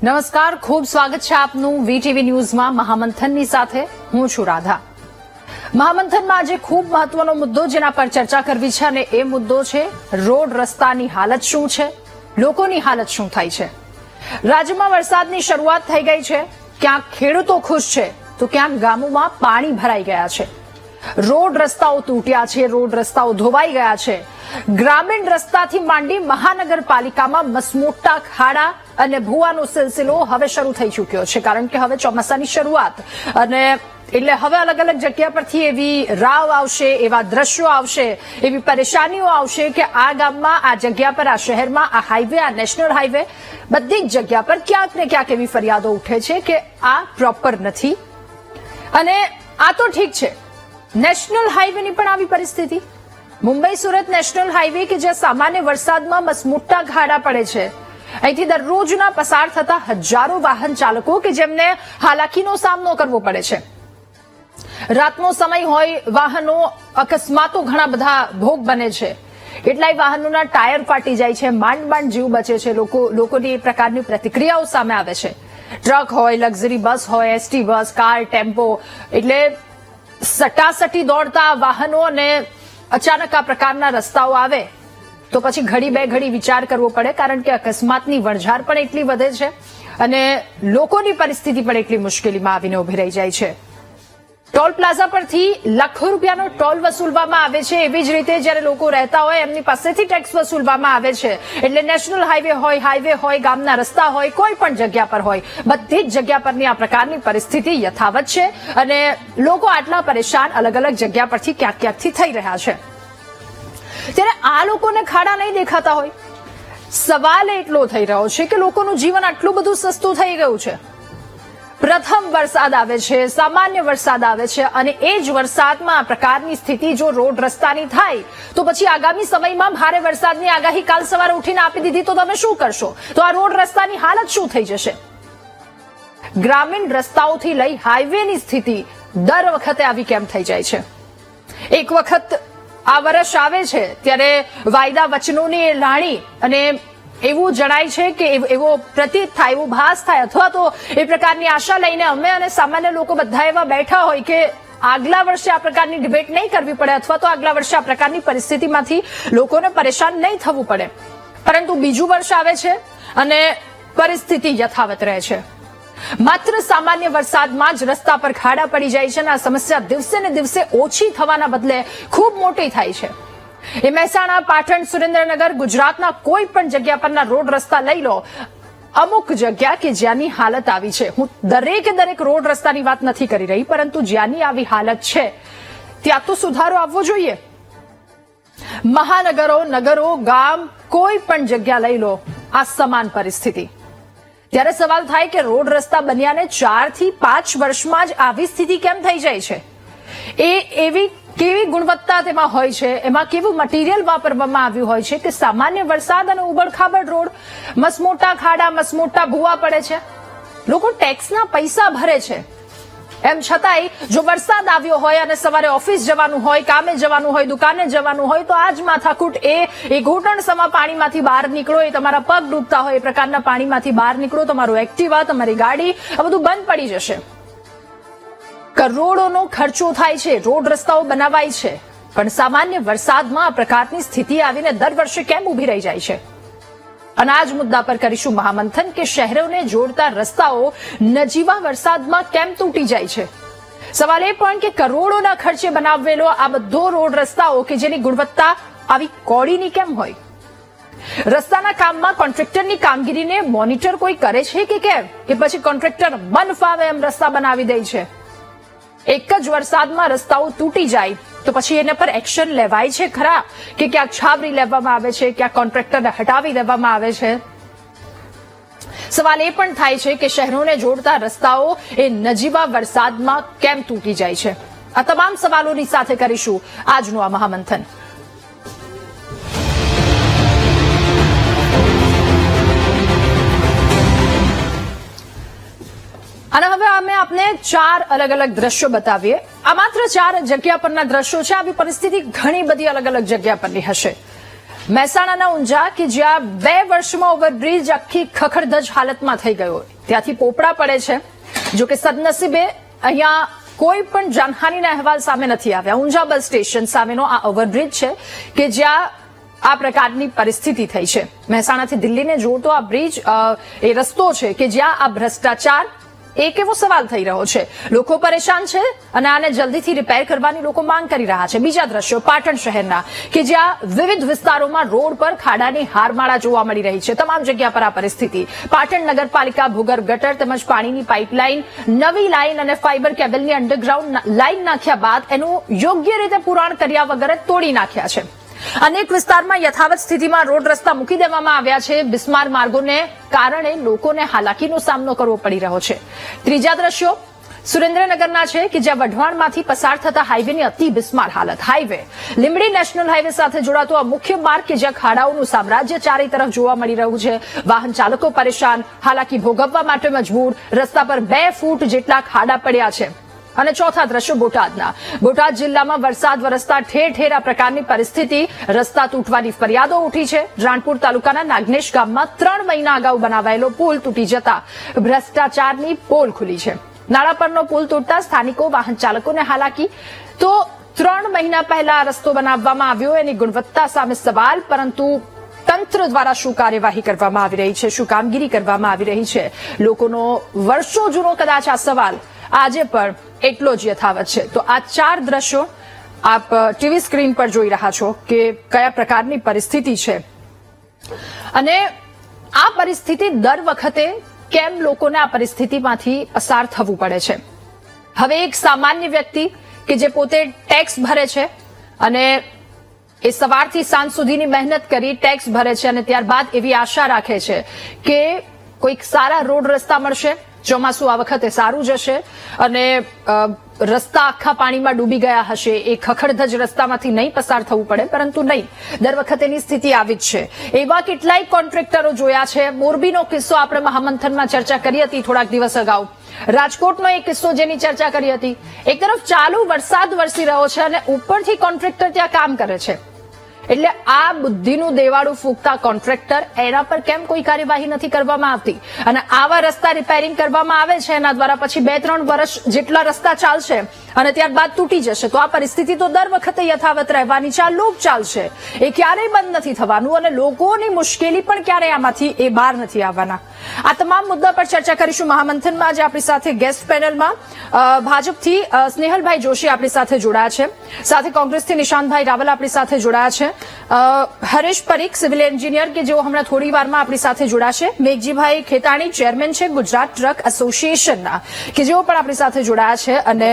નમસ્કાર, ખૂબ સ્વાગત છે આપનું વીટીવી ન્યૂઝમાં મહામંથનની સાથે હું છું રાધા। મહામંથનમાં આજે ખૂબ મહત્વનો મુદ્દો જેના પર ચર્ચા કરવી છે અને એ મુદ્દો છે રોડ રસ્તાની હાલત શું છે, લોકોની હાલત શું થાય છે। રાજ્યમાં વરસાદની શરૂઆત થઈ ગઈ છે, ક્યાંક ખેડૂતો ખુશ છે તો ક્યાંક ગામોમાં પાણી ભરાઈ ગયા છે। રોડ રસ્તાઓ તૂટ્યા છે, રોડ રસ્તાઓ ધોવાઈ ગયા છે। ગ્રામીણ રસ્તાથી માંડી મહાનગરપાલિકામાં મસમોટા ખાડા અને ભૂવાનો સિલસિલો હવે શરૂ થઈ ચૂક્યો છે, કારણ કે હવે ચોમાસાની શરૂઆત અને એટલે હવે અલગ અલગ જગ્યા પરથી એવી રાવ આવશે, એવા દ્રશ્યો આવશે, એવી પરેશાનીઓ આવશે કે આ ગામમાં, આ જગ્યા પર, આ શહેરમાં, આ હાઈવે, આ નેશનલ હાઈવે, બધી જ જગ્યા પર ક્યાંક ને ક્યાંક એવી ફરિયાદો ઉઠે છે કે આ પ્રોપર નથી। અને આ તો ઠીક છે, નેશનલ હાઈવેની પણ આવી પરિસ્થિતિ। મુંબઈ સુરત નેશનલ હાઈવે કે જ્યાં સામાન્ય વરસાદમાં મસમોટા ખાડા પડે છે, અહીંથી દરરોજના પસાર થતા હજારો વાહન ચાલકો કે જેમને હાલાકીનો સામનો કરવો પડે છે। રાતનો સમય હોય, વાહનો અકસ્માતો ઘણા બધા ભોગ બને છે, કેટલાય વાહનોના ટાયર ફાટી જાય છે, માંડ માંડ જીવ બચે છે, લોકોની એ પ્રકારની પ્રતિક્રિયાઓ સામે આવે છે। ટ્રક હોય, લક્ઝરી બસ હોય, એસટી બસ, કાર, ટેમ્પો, એટલે સટાસટી દોડતા વાહનો અને અચાનક આ પ્રકારના રસ્તાઓ આવે તો પછી ઘડી બે ઘડી વિચાર કરવો પડે, કારણ કે અકસ્માતની વણઝાર પણ એટલી વધે છે અને લોકોની પરિસ્થિતિ પણ એટલી મુશ્કેલીમાં આવીને ઉભી રહી જાય છે। ટોલ પ્લાઝા પરથી લાખો રૂપિયાનો ટોલ વસૂલવામાં આવે છે, એવી જ રીતે જ્યારે લોકો રહેતા હોય એમની પાસેથી ટેક્સ વસૂલવામાં આવે છે। એટલે નેશનલ હાઈવે હોય, ગામના રસ્તા હોય, કોઈ પણ જગ્યા પર હોય, બધી જ જગ્યા પરની આ પ્રકારની પરિસ્થિતિ યથાવત છે અને લોકો આટલા પરેશાન અલગ અલગ જગ્યા પરથી ક્યાંક ક્યાંકથી થઈ રહ્યા છે। ત્યારે આ લોકોને ખાડા નહીં દેખાતા હોય, સવાલ એટલો થઈ રહ્યો છે કે લોકોનું જીવન આટલું બધું સસ્તું થઈ ગયું છે। પ્રથમ વરસાદ આવે છે, સામાન્ય વરસાદ આવે છે અને એ જ વરસાદમાં આ પ્રકારની સ્થિતિ જો રોડ રસ્તાની થાય તો પછી આગામી સમયમાં ભારે વરસાદની આગાહી કાલ સવારે ઉઠીને આપી દીધી તો તમે શું કરશો? તો આ રોડ રસ્તાની હાલત શું થઈ જશે? ગ્રામીણ રસ્તાઓથી લઈ હાઈવેની સ્થિતિ દર વખતે આવી કેમ થઈ જાય છે? એક વખત આ વર્ષ આવે છે ત્યારે વાયદા વચનોની લાણી અને એવું જણાય છે કે એવો પ્રતીત થાય, એવો ભાસ થાય, અથવા તો એ પ્રકારની આશા લઈને અમે અને સામાન્ય લોકો બધા એવા બેઠા હોય કે આગલા વર્ષે આ પ્રકારની ડિબેટ નહીં કરવી પડે અથવા તો આગલા વર્ષે આ પ્રકારની પરિસ્થિતિમાંથી લોકોને પરેશાન નહીં થવું પડે, પરંતુ બીજું વર્ષ આવે છે અને પરિસ્થિતિ યથાવત રહે છે। માત્ર સામાન્ય વરસાદમાં જ રસ્તા પર ખાડા પડી જાય છે અને આ સમસ્યા દિવસે ને દિવસે ઓછી થવાના બદલે ખૂબ મોટી થાય છે। એ મહેસાણા, પાટણ, સુરેન્દ્રનગર, ગુજરાતના કોઈ પણ જગ્યા પરના રોડ રસ્તા લઈ લો, અમુક જગ્યા કે જ્યાંની હાલત આવી છે, હું દરેક રોડ રસ્તાની વાત નથી કરી રહી, પરંતુ જ્યાંની આવી હાલત છે ત્યાં તો સુધારો આવવો જોઈએ। મહાનગરો, નગરો, ગામ, કોઈ પણ જગ્યા લઈ લો, આ સમાન પરિસ્થિતિ। ત્યારે સવાલ થાય કે રોડ રસ્તા બન્યાને 4 થી 5 વર્ષમાં જ આવી સ્થિતિ કેમ થઈ જાય છે? એવી કેવી ગુણવત્તા તેમાં હોય છે, એમાં કેવું મટીરિયલ વાપરવામાં આવ્યું હોય છે કે સામાન્ય વરસાદ અને ઉબડખાબડ રોડ, મસમોટા ખાડા, મસમોટા ભૂવા પડે છે, લોકો ટેક્સના પૈસા ભરે છે, એમ છતાંય જો વરસાદ આવ્યો હોય અને સવારે ઓફિસ જવાનું હોય, કામે જવાનું હોય, દુકાને જવાનું હોય તો આજ માથાકૂટ એ ઘૂંટણ સમા પાણીમાંથી બહાર નીકળો, એ તમારા પગ ડૂબતા હોય એ પ્રકારના પાણીમાંથી બહાર નીકળો, તમારું એક્ટિવા, તમારી ગાડી, આ બધું બંધ પડી જશે। કરોડોનો ખર્ચો થાય છે, રોડ રસ્તાઓ બનાવાય છે, પણ સામાન્ય વરસાદમાં આ પ્રકારની સ્થિતિ આવીને દર વર્ષે કેમ ઉભી રહી જાય છે? અને આ જ મુદ્દા પર કરીશું મહામંથન કે શહેરોને જોડતા રસ્તાઓ નજીવા વરસાદમાં કેમ તૂટી જાય છે? સવાલ એ પણ કે કરોડોના ખર્ચે બનાવેલો આ બધો રોડ રસ્તાઓ કે જેની ગુણવત્તા આવી કોડીની કેમ હોય? રસ્તાના કામમાં કોન્ટ્રાક્ટરની કામગીરીને મોનિટર કોઈ કરે છે કે કેમ? કે પછી કોન્ટ્રાક્ટર મન ફાવે એમ રસ્તા બનાવી દે છે? એક જ વરસાદમાં રસ્તાઓ તૂટી જાય તો પછી એના પર એક્શન લેવાય છે ખરા? કે ક્યાંક છાવરી લેવામાં આવે છે, ક્યાંક કોન્ટ્રાક્ટરને હટાવી દેવામાં આવે છે? સવાલ એ પણ થાય છે કે શહેરોને જોડતા રસ્તાઓ એ નજીવા વરસાદમાં કેમ તૂટી જાય છે? આ તમામ સવાલોની સાથે કરીશું આજનું આ મહામંથન। અને હવે અમે આપને 4 અલગ અલગ દ્રશ્યો બતાવીએ। આ માત્ર 4 જગ્યા પરના દ્રશ્યો છે, આવી પરિસ્થિતિ ઘણી બધી અલગ અલગ જગ્યા પરની હશે। મહેસાણાના ઊંઝા કે જ્યાં 2 વર્ષમાં ઓવરબ્રિજ આખી ખખડધજ હાલતમાં થઈ ગયો ત્યાંથી પોપડા પડે છે. જો કે સદનસીબે અહીંયા કોઈ પણ જાનહાનિના અહેવાલ સામે નથી આવ્યા. ઊંઝા બસ સ્ટેશન સામેનો આ ઓવરબ્રિજ છે કે જ્યાં આ પ્રકારની પરિસ્થિતિ થઈ છે. મહેસાણાથી દિલ્હીને જોડતો આ બ્રિજ એ રસ્તો છે કે જ્યાં આ ભ્રષ્ટાચાર એક એવો સવાલ થઈ રહ્યો છે. લોકો પરેશાન છે અને આને જલ્દીથી રિપેર કરવાની લોકો માંગ કરી રહ્યા છે. બીજા દ્રશ્યો પાટણ શહેરના કે જ્યાં વિવિધ વિસ્તારોમાં રોડ પર ખાડાની હારમાળા જોવા મળી રહી છે. તમામ જગ્યા પર આ પરિસ્થિતિ. પાટણ નગરપાલિકા ભૂગર્ભ ગટર તેમજ પાણીની પાઇપલાઇન, નવી લાઇન અને ફાઇબર કેબલની અંડરગ્રાઉન્ડ લાઇન નાખ્યા બાદ એનું યોગ્ય રીતે પુરાણ કર્યા વગર જ તોડી નાખ્યા છે. અનેક વિસ્તારમાં યથાવત સ્થિતિમાં રોડ રસ્તા મૂકી દેવામાં આવ્યા છે. બિસ્માર માર્ગોને કારણે લોકોને હાલાકીનો સામનો કરવો પડી રહ્યો છે. ત્રીજા દ્રશ્યો સુરેન્દ્રનગરના છે કે જ્યાં વઢવાણમાંથી પસાર થતા હાઈવેની અતિ બિસ્માર હાલત. હાઈવે લીંબડી નેશનલ હાઈવે સાથે જોડાતો આ મુખ્ય માર્ગ કે જ્યાં ખાડાઓનું સામ્રાજ્ય ચારે તરફ જોવા મળી રહ્યું છે. વાહન ચાલકો પરેશાન, હાલાકી ભોગવવા માટે મજબૂર. રસ્તા પર 2 ફૂટ જેટલા ખાડા પડ્યા છે. અને ચોથા દ્રશ્યો બોટાદના. બોટાદ જિલ્લામાં વરસાદ વરસતા ઠેર ઠેર આ પ્રકારની પરિસ્થિતિ. રસ્તા તૂટવાની ફરિયાદો ઉઠી છે. રાણપુર તાલુકાના નાગનેશ ગામમાં 3 મહિના અગાઉ બનાવાયેલો પુલ તૂટી જતા ભ્રષ્ટાચારની પોલ ખુલી છે. નાળા પરનો પુલ તૂટતા સ્થાનિકો વાહન ચાલકોને હાલાકી. તો 3 મહિના પહેલા રસ્તો બનાવવામાં આવ્યો એની ગુણવત્તા સામે સવાલ, પરંતુ તંત્ર દ્વારા શું કાર્યવાહી કરવામાં આવી રહી છે, શું કામગીરી કરવામાં આવી રહી છે, લોકોનો વર્ષો જૂનો કદાચ આ સવાલ આજે પણ એટલો જ યથાવત છે. તો આ 4 દ્રશ્યો આપ ટીવી સ્ક્રીન પર જોઈ રહ્યા છો કે કયા પ્રકારની પરિસ્થિતિ છે અને આ પરિસ્થિતિ દર વખતે કેમ લોકોને આ પરિસ્થિતિમાંથી પસાર થવું પડે છે. હવે એક સામાન્ય વ્યક્તિ કે જે પોતે ટેક્સ ભરે છે અને એ સવારથી સાંજ સુધીની મહેનત કરી ટેક્સ ભરે છે અને ત્યારબાદ એવી આશા રાખે છે કે કોઈક સારા રોડ રસ્તા મળશે, ચોમાસું આ વખતે સારું જશે અને રસ્તા આખા પાણીમાં ડૂબી ગયા હશે, એ ખખડધજ રસ્તામાંથી નહીં પસાર થવું પડે, પરંતુ નહીં. દર વખતેની સ્થિતિ આવી જ છે. એવા કેટલાય કોન્ટ્રાક્ટરો જોયા છે. મોરબીનો કિસ્સો આપણે મહામંથનમાં ચર્ચા કરી હતી થોડાક દિવસ અગાઉ. રાજકોટનો એક કિસ્સો જેની ચર્ચા કરી હતી. એક તરફ ચાલુ વરસાદ વરસી રહ્યો છે અને ઉપરથી કોન્ટ્રાક્ટર ત્યાં કામ કરે છે. એટલે આ બુદ્ધિનું દેવાળું ફૂંકતા કોન્ટ્રાક્ટર એના પર કેમ કોઈ કાર્યવાહી નથી કરવામાં આવતી? અને આવા રસ્તા રિપેરિંગ કરવામાં આવે છે એના દ્વારા પછી 2-3 વર્ષ જેટલા રસ્તા ચાલશે અને ત્યારબાદ તૂટી જશે. તો આ પરિસ્થિતિ તો દર વખતે યથાવત રહેવાની છે. આ લૂપ ચાલશે, એ ક્યારેય બંધ નથી થવાનું અને લોકોની મુશ્કેલી પણ ક્યારેય આમાંથી એ બહાર નથી આવવાના. આ તમામ મુદ્દા પર ચર્ચા કરીશું મહામંથનમાં. આજે આપણી સાથે ગેસ્ટ પેનલમાં ભાજપથી સ્નેહલભાઈ જોશી આપણી સાથે જોડાયા છે, સાથે કોંગ્રેસથી નિશાંતભાઈ રાવલ આપણી સાથે જોડાયા છે, હરેશ પરીખ સિવિલ એન્જિનિયર કે જેઓ હમણાં થોડી વારમાં આપણી સાથે જોડાશે, મેઘજીભાઈ ખેતાણી ચેરમેન છે ગુજરાત ટ્રક એસોસિએશનના કે જેઓ પણ આપણી સાથે જોડાયા છે, અને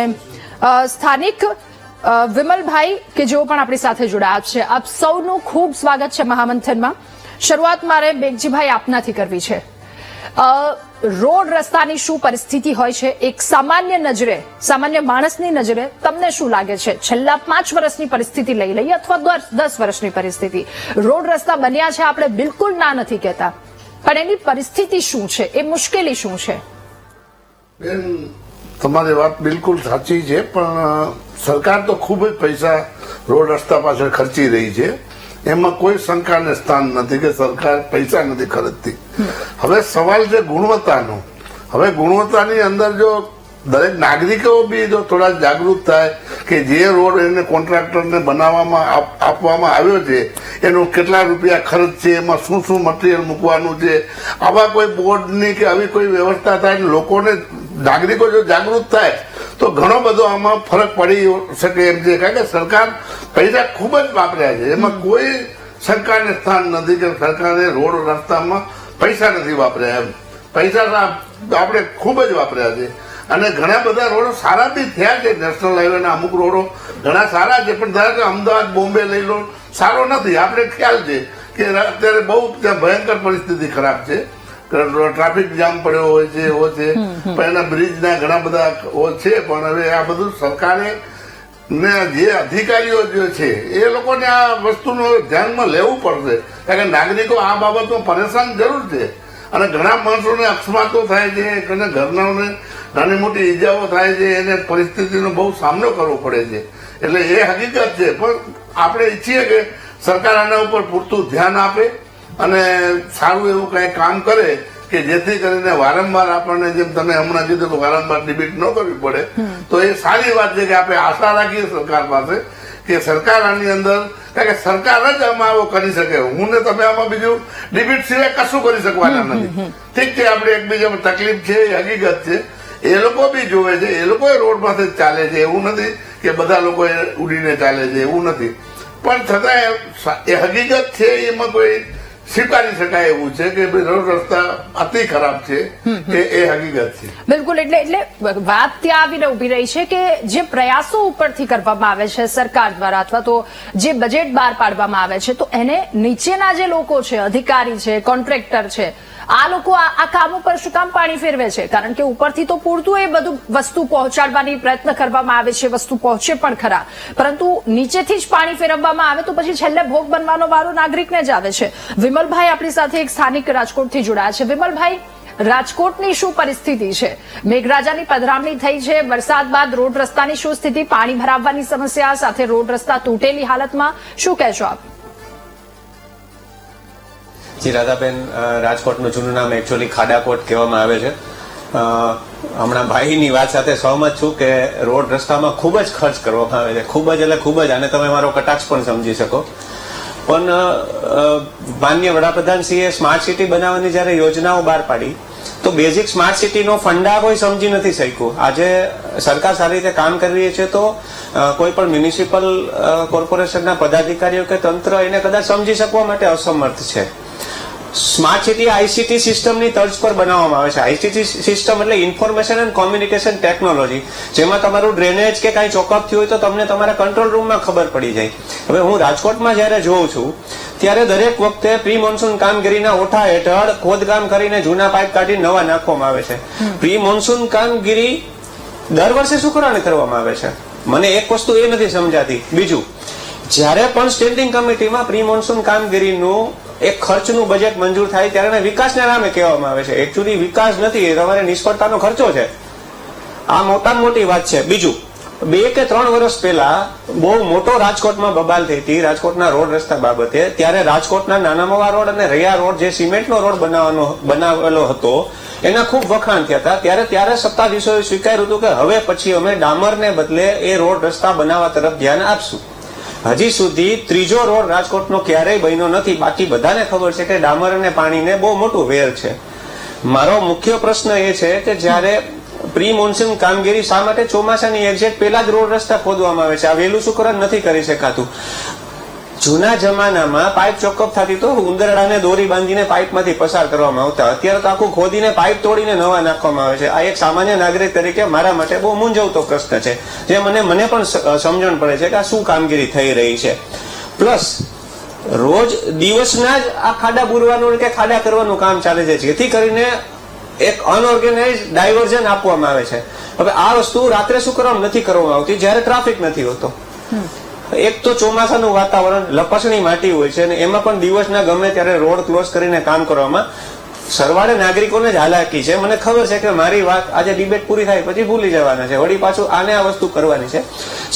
સ્થાનિક વિમલભાઈ કે જેઓ પણ આપણી સાથે જોડાયા છે. આપ સૌનું ખૂબ સ્વાગત છે મહામંથનમાં. શરૂઆત મારે મેઘજીભાઈ આપનાથી કરવી છે. રોડ રસ્તાની શું પરિસ્થિતિ હોય છે એક સામાન્ય નજરે, સામાન્ય માણસની નજરે તમને શું લાગે છે? છેલ્લા 5 વર્ષની પરિસ્થિતિ લઈ લઈએ અથવા 10 વર્ષની પરિસ્થિતિ. રોડ રસ્તા બન્યા છે, આપણે બિલકુલ ના નથી કહેતા, પણ એની પરિસ્થિતિ શું છે, એ મુશ્કેલી શું છે? તમારી વાત બિલકુલ સાચી છે, પણ સરકાર તો ખૂબ જ પૈસા રોડ રસ્તા પાછળ ખર્ચી રહી છે. એમાં કોઈ શંકાને સ્થાન નથી કે સરકાર પૈસા નથી ખર્ચતી. હવે સવાલ છે ગુણવત્તાનો. હવે ગુણવત્તાની અંદર જો દરેક નાગરિકો બી જો થોડા જાગૃત થાય કે જે રોડ એને કોન્ટ્રાક્ટરને બનાવવામાં આપવામાં આવ્યો છે એનો કેટલા રૂપિયા ખર્ચ છે, એમાં શું શું મટીરિયલ મૂકવાનું છે, આવા કોઈ બોર્ડની કે આવી કોઈ વ્યવસ્થા થાય, લોકોને નાગરિકો જો જાગૃત થાય તો ઘણો બધો આમાં ફરક પડી શકે એમ છે. કારણ કે સરકાર પૈસા ખૂબ જ વાપર્યા છે, એમાં કોઈ શંકાને સ્થાન નથી કે સરકારે રોડ રસ્તામાં પૈસા નથી વાપર્યા. એમ પૈસા આપણે ખૂબ જ વાપર્યા છે અને ઘણા બધા રોડો સારા બી થયા છે. નેશનલ હાઈવેના અમુક રોડો ઘણા સારા છે, પણ ધારો કે અમદાવાદ બોમ્બે લઈ લો, સારો નથી. આપણે ખ્યાલ છે કે અત્યારે બહુ ત્યાં ભયંકર પરિસ્થિતિ ખરાબ છે. ટ્રાફિક જામ પડ્યો હોય છે, એવો છે, પણ એના બ્રિજના ઘણા બધા છે. પણ હવે આ બધું સરકારે ને જે અધિકારીઓ જે છે એ લોકોને આ વસ્તુનું ધ્યાનમાં લેવું પડશે. કારણ કે નાગરિકો આ બાબતમાં પરેશાન જરૂર છે અને ઘણા માણસોને અકસ્માતો થાય છે, અને ઘરનાઓને નાની મોટી ઈજાઓ થાય છે, એને પરિસ્થિતિનો બહુ સામનો કરવો પડે છે. એટલે એ હકીકત છે. પણ આપણે ઈચ્છીએ કે સરકાર આના ઉપર પૂરતું ધ્યાન આપે અને સારું એવું કઈ કામ કરે કે જેથી કરીને વારંવાર આપણને જેમ તમે હમણાં કીધું કે વારંવાર ડિબેટ ન કરવી પડે, તો એ સારી વાત છે કે આપણે આશા રાખીએ સરકાર પાસે કે સરકાર આની અંદર, કારણ કે સરકાર જ આમાં આવો કરી શકે. હું ને તમે આમાં બીજું ડિબેટ સિવાય કશું કરી શકવાના નથી. ઠીક છે, આપણે એકબીજામાં તકલીફ છે એ હકીકત છે, એ લોકો બી જોવે છે, એ લોકો રોડ માંથી જ ચાલે છે, એવું નથી કે બધા લોકો ઉડીને ચાલે છે, એવું નથી. પણ છતાં એ હકીકત છે, એમાં કોઈ સ્વીકારી શકાય એવું છે કે રોડ રસ્તા અતિ ખરાબ છે, એ હકીકત છે. બિલકુલ. એટલે વાત ત્યાં આવીને ઉભી રહી છે કે જે પ્રયાસો ઉપરથી કરવામાં આવે છે સરકાર દ્વારા અથવા તો જે બજેટ બહાર પાડવામાં આવે છે, તો એને નીચેના જે લોકો છે, અધિકારી છે, કોન્ટ્રાક્ટર છે, આ લોકો આ કામ ઉપર શું કામ પાણી ફેરવે છે? કારણ કે ઉપરથી તો પૂરતું એ બધું વસ્તુ પહોંચાડવાની પ્રયત્ન કરવામાં આવે છે, વસ્તુ પહોંચે પણ ખરા, પરંતુ નીચેથી જ પાણી ફેરવવામાં આવે તો પછી છેલ્લે ભોગ બનવાનો વારો નાગરિકને જ આવે છે. વિમલભાઈ આપણી સાથે એક સ્થાનિક રાજકોટથી જોડાયા છે. વિમલભાઈ, રાજકોટની શું પરિસ્થિતિ છે? મેઘરાજાની પધરામણી થઈ છે, વરસાદ બાદ રોડ રસ્તાની શું સ્થિતિ, પાણી ભરાવવાની સમસ્યા સાથે રોડ રસ્તા તૂટેલી હાલતમાં, શું કહેશો આપ? જી રાધાબેન, રાજકોટનું જૂનું નામ એકચ્યુઅલી ખાડાકોટ કહેવામાં આવે છે. હમણાં ભાઈની વાત સાથે સહમત છું કે રોડ રસ્તામાં ખૂબ જ ખર્ચ કરવામાં આવે છે, ખૂબ જ એટલે ખૂબ જ. આને તમે મારો કટાક્ષ પણ સમજી શકો. પણ માનનીય વડાપ્રધાનશ્રીએ સ્માર્ટ સિટી બનાવવાની જયારે યોજનાઓ બહાર પાડી તો બેઝિક સ્માર્ટ સિટીનો ફંડા કોઈ સમજી નથી શક્યું. આજે સરકાર સારી રીતે કામ કરી રહી છે તો કોઈ પણ મ્યુનિસિપલ કોર્પોરેશનના પદાધિકારીઓ કે તંત્ર એને કદાચ સમજી શકવા માટે અસમર્થ છે. સ્માર્ટ સિટી આઈસીટી સિસ્ટમની તર્જ પર બનાવવામાં આવે છે. આઈસીટી સિસ્ટમ એટલે ઇન્ફોર્મેશન એન્ડ કોમ્યુનિકેશન ટેકનોલોજી, જેમાં તમારું ડ્રેનેજ કે કાંઈ ચોકઅપ થયું હોય તો તમને તમારા કંટ્રોલ રૂમમાં ખબર પડી જાય. હવે હું રાજકોટમાં જયારે જોઉં છું ત્યારે દરેક વખતે પ્રી મોન્સૂન કામગીરીના ઓઠા હેઠળ ખોદકામ કરીને જૂના પાઇપ કાઢી નવા નાખવામાં આવે છે. પ્રી મોન્સૂન કામગીરી દર વર્ષે શું કરવામાં આવે છે? મને એક વસ્તુ એ નથી સમજાતી. બીજું, જયારે પણ સ્ટેન્ડિંગ કમિટીમાં પ્રી મોન્સૂન કામગીરીનું એક ખર્ચનું બજેટ મંજૂર થાય ત્યારે એને વિકાસના નામે કહેવામાં આવે છે. એકચ્યુઅલી વિકાસ નથી, તમારે નિષ્ફળતાનો ખર્ચો છે. આ મોટામાં મોટી વાત છે. બીજું, 2 કે 3 વર્ષ પહેલા બહુ મોટો રાજકોટમાં બબાલ થઈ હતી રાજકોટના રોડ રસ્તા બાબતે. ત્યારે રાજકોટના નાના મવા રોડ અને રૈયા રોડ, જે સિમેન્ટનો રોડ બનાવેલો હતો, એના ખૂબ વખાણ થયા હતા. ત્યારે સત્તાધીશોએ સ્વીકાર્યું હતું કે હવે પછી અમે ડામરને બદલે એ રોડ રસ્તા બનાવવા તરફ ધ્યાન આપશું. હજી સુધી ત્રીજો રોડ રાજકોટનો ક્યારેય બન્યો નથી. બાકી બધાને ખબર છે કે ડામર અને પાણીને બહુ મોટું વેર છે. મારો મુખ્ય પ્રશ્ન એ છે કે જયારે પ્રી મોન્સૂન કામગીરી શા માટે ચોમાસાની એક્ઝેક્ટ પહેલા જ રોડ રસ્તા ખોદવામાં આવે છે? આ વહેલું શુકરણ નથી કરી શકાતું. જૂના જમાનામાં પાઇપ ચોકઅપ થતી તો ઉંદરડાને દોરી બાંધીને પાઇપમાંથી પસાર કરવામાં આવતા. અત્યારે તો આખું ખોદીને પાઇપ તોડીને નવા નાખવામાં આવે છે. આ એક સામાન્ય નાગરિક તરીકે મારા માટે બહુ મૂંઝવતો પ્રશ્ન છે, જે મને પણ સમજણ પડે છે કે આ શું કામગીરી થઈ રહી છે. પ્લસ રોજ દિવસના જ આ ખાડા પૂરવાનું કે ખાડા કરવાનું કામ ચાલે છે, જેથી કરીને એક અનઓર્ગેનાઇઝ ડાયવર્ઝન આપવામાં આવે છે. હવે આ વસ્તુ રાત્રે શું કરવામાં નથી કરવામાં આવતી જયારે ટ્રાફિક નથી હોતો. એક તો ચોમાસાનું વાતાવરણ, લપસણી માટી હોય છે અને એમાં પણ દિવસના ગમે ત્યારે રોડ ક્લોઝ કરીને કામ કરવામાં સરવાળે નાગરિકોને જ હાલાકી છે. મને ખબર છે કે મારી વાત આજે ડિબેટ પૂરી થાય પછી ભૂલી જવાના છે, વળી પાછું આને આ વસ્તુ કરવાની છે.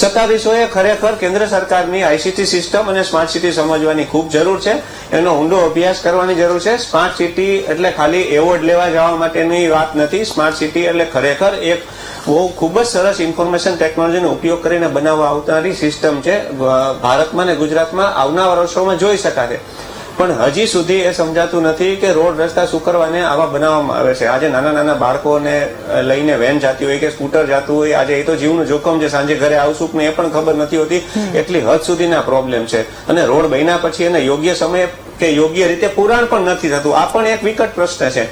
સત્તાધીશોએ ખરેખર કેન્દ્ર સરકારની આઈસીટી સિસ્ટમ અને સ્માર્ટ સિટી સમજવાની ખૂબ જરૂર છે. એનો ઊંડો અભ્યાસ કરવાની જરૂર છે. સ્માર્ટ સિટી એટલે ખાલી એવોર્ડ લેવા જવા માટેની વાત નથી. સ્માર્ટ સિટી એટલે ખરેખર એક બહુ ખૂબ જ સરસ ઇન્ફોર્મેશન ટેકનોલોજીનો ઉપયોગ કરીને બનાવવા આવનારી સિસ્ટમ છે. ભારતમાં ને ગુજરાતમાં આવનારા વર્ષોમાં જોઈ શકાશે. પણ હજી સુધી એ સમજાતું નથી કે રોડ રસ્તા શું કરવાને આવા બનાવવામાં આવે છે. આજે નાના નાના બાળકોને લઈને વેન જતી હોય કે સ્કૂટર જતું હોય, આજે એ તો જીવનું જોખમ છે. સાંજે ઘરે આવશું ને એ પણ ખબર નથી હોતી. એટલી હદ સુધીના પ્રોબ્લેમ છે. અને રોડ બન્યા પછી એને યોગ્ય સમયે કે યોગ્ય રીતે પુરાણ પણ નથી થતું. આ પણ એક વિકટ પ્રશ્ન છે.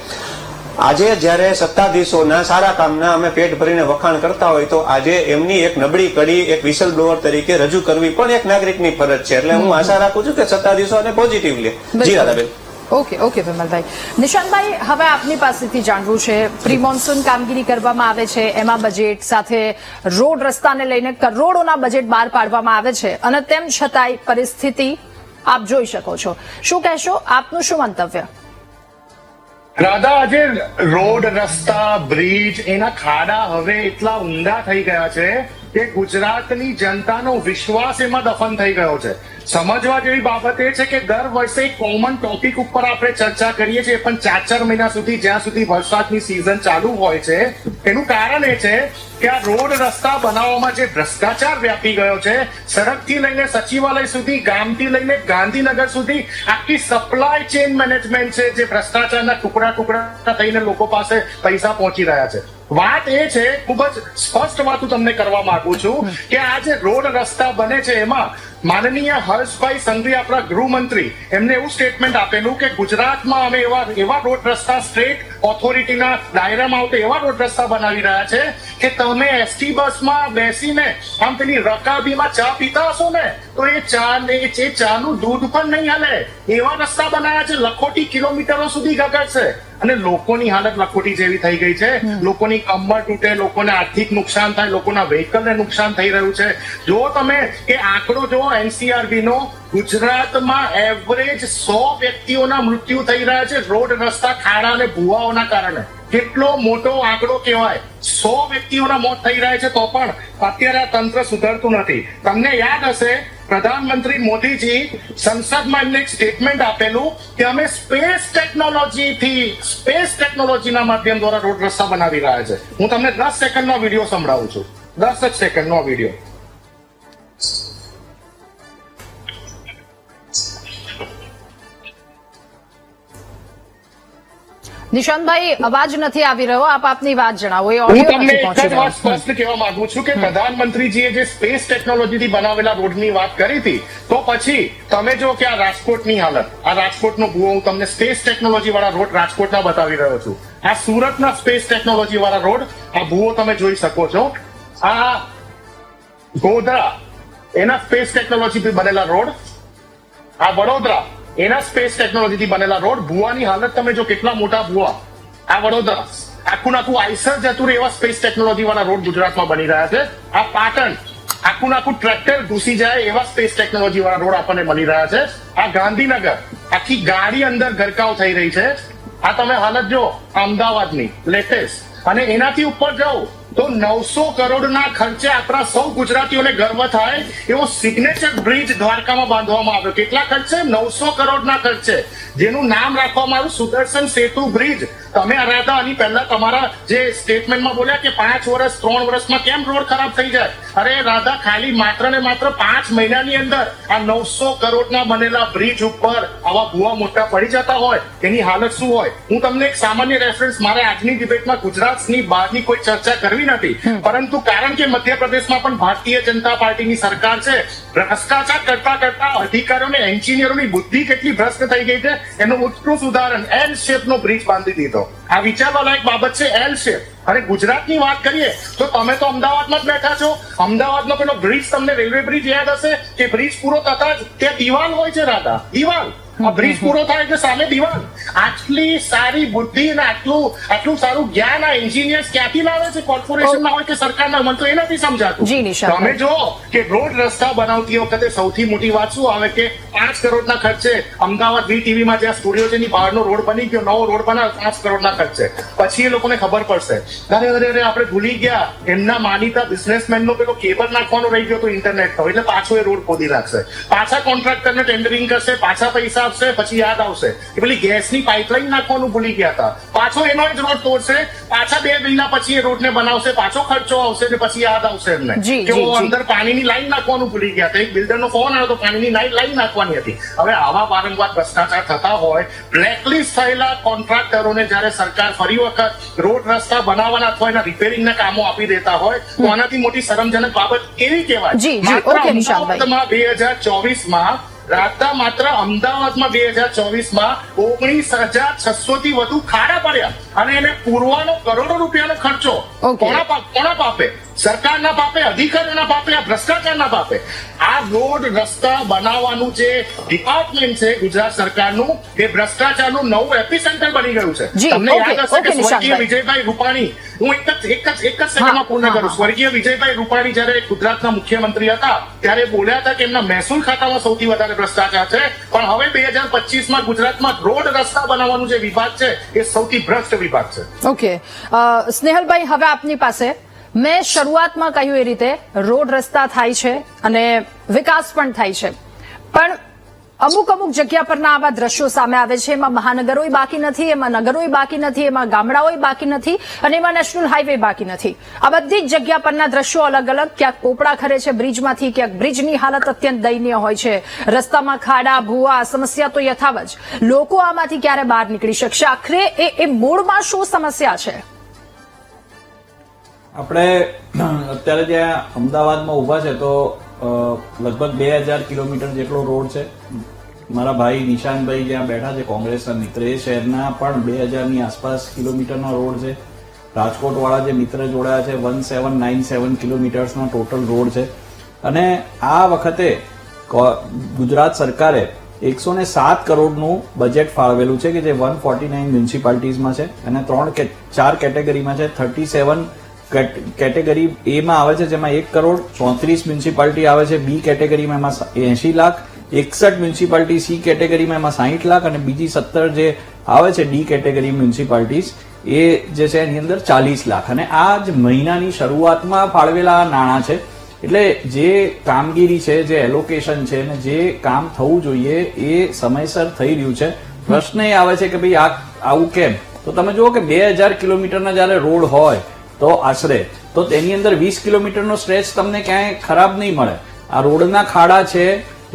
આજે જયારે સત્તાધીશોના સારા કામના અમે પેટ ભરીને વખાણ કરતા હોય તો આજે એમની એક નબળી કડી એક વિસલ બ્લોઅર તરીકે રજૂ કરવી પણ એક નાગરિકની ફરજ છે. એટલે હું આશા રાખું છું કે સત્તાધીશો આને પોઝિટિવ લે. જી દાદાબેન. ઓકે વિમલભાઈ. નિશાંતભાઈ, હવે આપની પાસેથી જાણવું છે, પ્રી મોન્સૂન કામગીરી કરવામાં આવે છે, એમાં બજેટ સાથે રોડ રસ્તાને લઈને કરોડોના બજેટ બહાર પાડવામાં આવે છે અને તેમ છતાંય પરિસ્થિતિ આપ જોઈ શકો છો. શું કહેશો? આપનું શું મંતવ્ય? રાધા, આજે રોડ, રસ્તા, બ્રિજ, એના ખાડા હવે એટલા ઊંડા થઈ ગયા છે કે ગુજરાતની જનતાનો વિશ્વાસ એમાં દફન થઈ ગયો છે. સમજવા જેવી બાબત એ છે કે દર વર્ષે એક કોમન ટોપિક ઉપર આપણે ચર્ચા કરીએ છીએ, પણ 4 મહિના સુધી, જ્યાં સુધી વરસાદની સિઝન ચાલુ હોય છે, એનું કારણ એ છે કે આ રોડ રસ્તા બનાવવામાં જે ભ્રષ્ટાચાર વ્યાપી ગયો છે, સડકથી લઈને સચિવાલય સુધી, ગામથી લઈને ગાંધીનગર સુધી આખી સપ્લાય ચેન મેનેજમેન્ટ છે, જે ભ્રષ્ટાચારના ટુકડા થઈને લોકો પાસે પૈસા પહોંચી રહ્યા છે. વાત એ છે, ખૂબ જ સ્પષ્ટ વાત હું તમને કરવા માંગુ છું કે આ જે રોડ રસ્તા બને છે એમાં માનનીય હર્ષભાઈ સંઘવી, આપણા ગૃહમંત્રી, એમને એવું સ્ટેટમેન્ટ આપેલું કે ગુજરાતમાં અમે એવા રોડ રસ્તા સ્ટેટ ઓથોરિટીના દાયરામાં આવતા એવા રોડ રસ્તા બનાવી રહ્યા છે કે તમે એસટી બસમાં બેસીને આમ પેલી રકાબીમાં ચા પીતા હશો ને તો એ ચાનું દૂધ પણ નહીં હાલે એવા રસ્તા બનાવ્યા છે. લખોટી કિલોમીટરો સુધી ગગડશે અને લોકોની હાલત લખોટી જેવી થઈ ગઈ છે. લોકોની કમર તૂટે, લોકોને આર્થિક નુકસાન થાય, લોકોના વ્હીકલને નુકસાન થઈ રહ્યું છે. જો તમે એ આંકડો જો NCRB નો, ગુજરાતમાં એવરેજ 100 વ્યક્તિઓના મૃત્યુ થઈ રહ્યા છે રોડ રસ્તા, ખાડા અને ભૂવાઓના કારણે. કેટલો મોટો આંકડો કહેવાય. 100 વ્યક્તિઓના મોત થઈ રહ્યા છે તો પણ અત્યારે આ તંત્ર સુધરતું નથી. તમને યાદ હશે પ્રધાનમંત્રી મોદીજી સંસદમાં એમને એક સ્ટેટમેન્ટ આપેલું કે અમે સ્પેસ ટેકનોલોજીના માધ્યમ દ્વારા રોડ રસ્તા બનાવી રહ્યા છે. હું તમને 10 સેકન્ડનો વિડીયો સંભળાવું છું. 10 જ સેકન્ડનો વિડીયો. નિશાંતભાઈ, અવાજ નથી આવી રહ્યો. આપ આપની વાત જણાવો. એ હું ઓડિયો તમને નથી એક પહોંચી જ વાત રહ્યો. સ્પષ્ટ કહેવા માંગુ છું કે પ્રધાનમંત્રીજીએ જે સ્પેસ ટેકનોલોજીથી બનાવેલા રોડની વાત કરી હતી, તો પછી તમે જો કે આ રાજકોટની હાલત, આ રાજકોટનો ભૂવો, હું તમને સ્પેસ ટેકનોલોજી વાળા રોડ રાજકોટના બતાવી રહ્યો છું. આ સુરતના સ્પેસ ટેકનોલોજી વાળા રોડ, આ ભૂવો તમે જોઈ શકો છો. આ ગોધરા, એના સ્પેસ ટેકનોલોજીથી બનેલા રોડ. આ વડોદરા, એના સ્પેસ ટેકનોલોજીથી બનેલા રોડ. ભૂવાની હાલત તમે જો, કેટલા મોટા ભૂવા. આ વડોદરા, આખું આઈસર જતું રહે એવા સ્પેસ ટેકનોલોજી વાળા રોડ ગુજરાતમાં બની રહ્યા છે. આ પાટણ, આખું ટ્રેક્ટર ઘૂસી જાય એવા સ્પેસ ટેકનોલોજી વાળા રોડ આપણને મળી રહ્યા છે. આ ગાંધીનગર, આખી ગાડી અંદર ગરકાવ થઈ રહી છે. આ તમે હાલત જો અમદાવાદની લેટેસ્ટ, અને એનાથી ઉપર જાઓ તો 900 કરોડના ખર્ચે આપણા સૌ ગુજરાતીઓને ગર્વ થાય એવો સિગ્નેચર બ્રિજ દ્વારકામાં બાંધવામાં આવ્યો. કેટલા ખર્ચે? 900 કરોડના ખર્ચે, જેનું નામ રાખવામાં આવ્યું સુદર્શન સેતુ બ્રિજ. તમે રાધા આની પહેલા તમારા જે સ્ટેટમેન્ટમાં બોલ્યા કે 5 વર્ષ 3 વર્ષમાં કેમ રોડ ખરાબ થઈ જાય, અરે રાધા, ખાલી માત્ર ને માત્ર 5 મહિનાની અંદર આ 900 કરોડના બનેલા બ્રિજ ઉપર આવા ભૂવા મોટા પડી જતા હોય, એની હાલત શું હોય? હું તમને એક સામાન્ય રેફરન્સ, મારે આજની ડિબેટમાં ગુજરાતની બહારની કોઈ ચર્ચા કરવી નથી, પરંતુ કારણ કે મધ્યપ્રદેશમાં પણ ભારતીય જનતા પાર્ટીની સરકાર છે, ભ્રષ્ટાચાર કરતા કરતા અધિકારીઓને, એન્જિનિયરોની બુદ્ધિ કેટલી ભ્રષ્ટ થઈ ગઈ છે એનું ઉત્કૃષ્ટ ઉદાહરણ એલ શેપનો બ્રિજ બાંધી દીધો. આ વિચારવા લાયક બાબત છે, એલ શેપ. અને ગુજરાતની વાત કરીએ તો તમે તો અમદાવાદમાં જ બેઠા છો. અમદાવાદનો પેલો બ્રિજ, તમને રેલવે બ્રિજ યાદ હશે કે બ્રિજ પૂરો થતા જ ત્યાં દિવાલ હોય છે રાધા, દિવાલ. આ બ્રિજ પૂરો થાય એટલે સામે દિવાલ. આટલી સારી બુદ્ધિ અને આટલું સારું જ્ઞાન આ એન્જિનિયર્સ ક્યાંથી લાવે છે? કોર્પોરેશનમાં હોય કે સરકારના? મને તો એ નથી સમજાતું. જી નિશાંત, તમે જો કે રોડ રસ્તા બનાવતી વખતે સૌથી મોટી વાત શું આવે કે 5 કરોડના ખર્ચે અમદાવાદ VTVમાં જ્યાં સ્ટુડિયો છે એની બહારનો રોડ બની ગયો, નવો રોડ બનાવ 5 કરોડના ખર્ચે. પછી એ લોકોને ખબર પડશે, અરે આપણે ભૂલી ગયા, એમના માનીતા બિઝનેસમેનનો પેલો કેબલ નાખવાનો રહી ગયો તો ઇન્ટરનેટનો, એટલે પાછો એ રોડ ખોદી નાખશે. પાછા કોન્ટ્રાક્ટરને ટેન્ડરિંગ કરશે, પાછા પૈસા આપશે, પછી યાદ આવશે કે પેલી ગેસની પાઇપલાઇન નાખવાનું ભૂલી ગયા હતા, પાછો એનો જ રોડ તોડશે, પાછા 2 મહિના પછી એ રોડને બનાવશે, પાછો ખર્ચો આવશે ને પછી યાદ આવશે એમને કે અંદર પાણીની લાઈન નાખવાનું ભૂલી ગયા હતા. એક બિલ્ડરનો ફોન આવ્યો તો પાણીની લાઈન નાખવાની હતી. હવે આવા વારંવાર ભ્રષ્ટાચાર થતા હોય, બ્લેકલિસ્ટ થયેલા કોન્ટ્રાક્ટરોને જયારે સરકાર ફરી વખત રોડ રસ્તા બનાવવાના અથવા એના રિપેરિંગના કામો આપી દેતા હોય તો આનાથી મોટી શરમજનક બાબત કેવી કહેવાય? અમદાવાદમાં 2024માં માત્ર અમદાવાદમાં 2024માં 19,600 થી વધુ ખાડા પડ્યા અને એને પૂરવાનો કરોડો રૂપિયાનો ખર્ચો કોના પાપે? સરકારના પાપે, અધિકારીઓના પાપે, આ ભ્રષ્ટાચારના પાપે. આ રોડ રસ્તા બનાવવાનું જે ડિપાર્ટમેન્ટ છે ગુજરાત સરકારનું, એ ભ્રષ્ટાચારનું નવું એપિસેન્ટર બની ગયું છે. તમને યાદ હશે કે સ્વર્ગીય વિજયભાઈ રૂપાણી, હું એક જ સેકન્ડમાં પૂર્ણ કરું, સ્વર્ગીય વિજયભાઈ રૂપાણી જયારે ગુજરાતના મુખ્યમંત્રી હતા ત્યારે બોલ્યા હતા કે એમના મહેસૂલ ખાતામાં સૌથી વધારે ભ્રષ્ટાચાર છે, પણ હવે 2025માં ગુજરાતમાં રોડ રસ્તા બનાવવાનું જે વિભાગ છે એ સૌથી ભ્રષ્ટ વિભાગ છે. ઓકે, સ્નેહલભાઈ, હવે આપની પાસે મેં શરૂઆતમાં કહ્યું એ રીતે રોડ રસ્તા થાય છે અને વિકાસ પણ થાય છે, પણ અમુક જગ્યા પરના આવા દ્રશ્યો સામે આવે છે. એમાં મહાનગરોય બાકી નથી, એમાં નગરોય બાકી નથી, એમાં ગામડાઓય બાકી નથી અને એમાં નેશનલ હાઈવે બાકી નથી. આ બધી જ જગ્યા પરના દ્રશ્યો અલગ અલગ, ક્યાંક પોપડા ખરે છે બ્રિજમાંથી, ક્યાંક બ્રિજની હાલત અત્યંત દયનીય હોય છે, રસ્તામાં ખાડા ભૂવા, સમસ્યા તો યથાવત. લોકો આમાંથી ક્યારે બહાર નીકળી શકશે? આખરે એ મૂળમાં શું સમસ્યા છે? આપણે અત્યારે જ્યાં અમદાવાદમાં ઉભા છે તો લગભગ 2000 કિલોમીટર જેટલો રોડ છે. મારા ભાઈ નિશાનભાઈ જ્યાં બેઠા છે કોંગ્રેસના મિત્ર, એ શહેરના પણ 2000 આસપાસ કિલોમીટરનો રોડ છે. રાજકોટ વાળા જે મિત્ર જોડાયા છે 1797 કિલોમીટર્સનો ટોટલ રોડ છે. અને આ વખતે ગુજરાત સરકારે 107 કરોડનું બજેટ ફાળવેલું છે કે જે 149 મ્યુનિસિપાલિટીઝમાં છે અને 4 કેટેગરીમાં છે. 37 કેટેગરી એ માં આવે છે જેમાં 1 કરોડ 34 મ્યુનિસિપાલિટી આવે છે. બી કેટેગરીમાં એમાં 80 લાખ, 61 મ્યુનિસિપાલિટી સી કેટેગરીમાં એમાં 60 લાખ અને બીજી 17 જે આવે છે ડી કેટેગરી મ્યુનિસિપાલિટીઝ એ જે છે એની અંદર 40 લાખ. અને આ જ મહિનાની શરૂઆતમાં ફાળવેલા નાણાં છે. એટલે જે કામગીરી છે, જે એલોકેશન છે અને જે કામ થવું જોઈએ એ સમયસર થઈ રહ્યું છે. પ્રશ્ન એ આવે છે કે ભાઈ આવું કેમ? તો તમે જુઓ કે 2000 કિલોમીટરના જયારે રોડ હોય તો આશરે તો તેની અંદર 20 કિલોમીટરનો સ્ટ્રેચ તમને ક્યાંય ખરાબ નહીં મળે. આ રોડના ખાડા છે,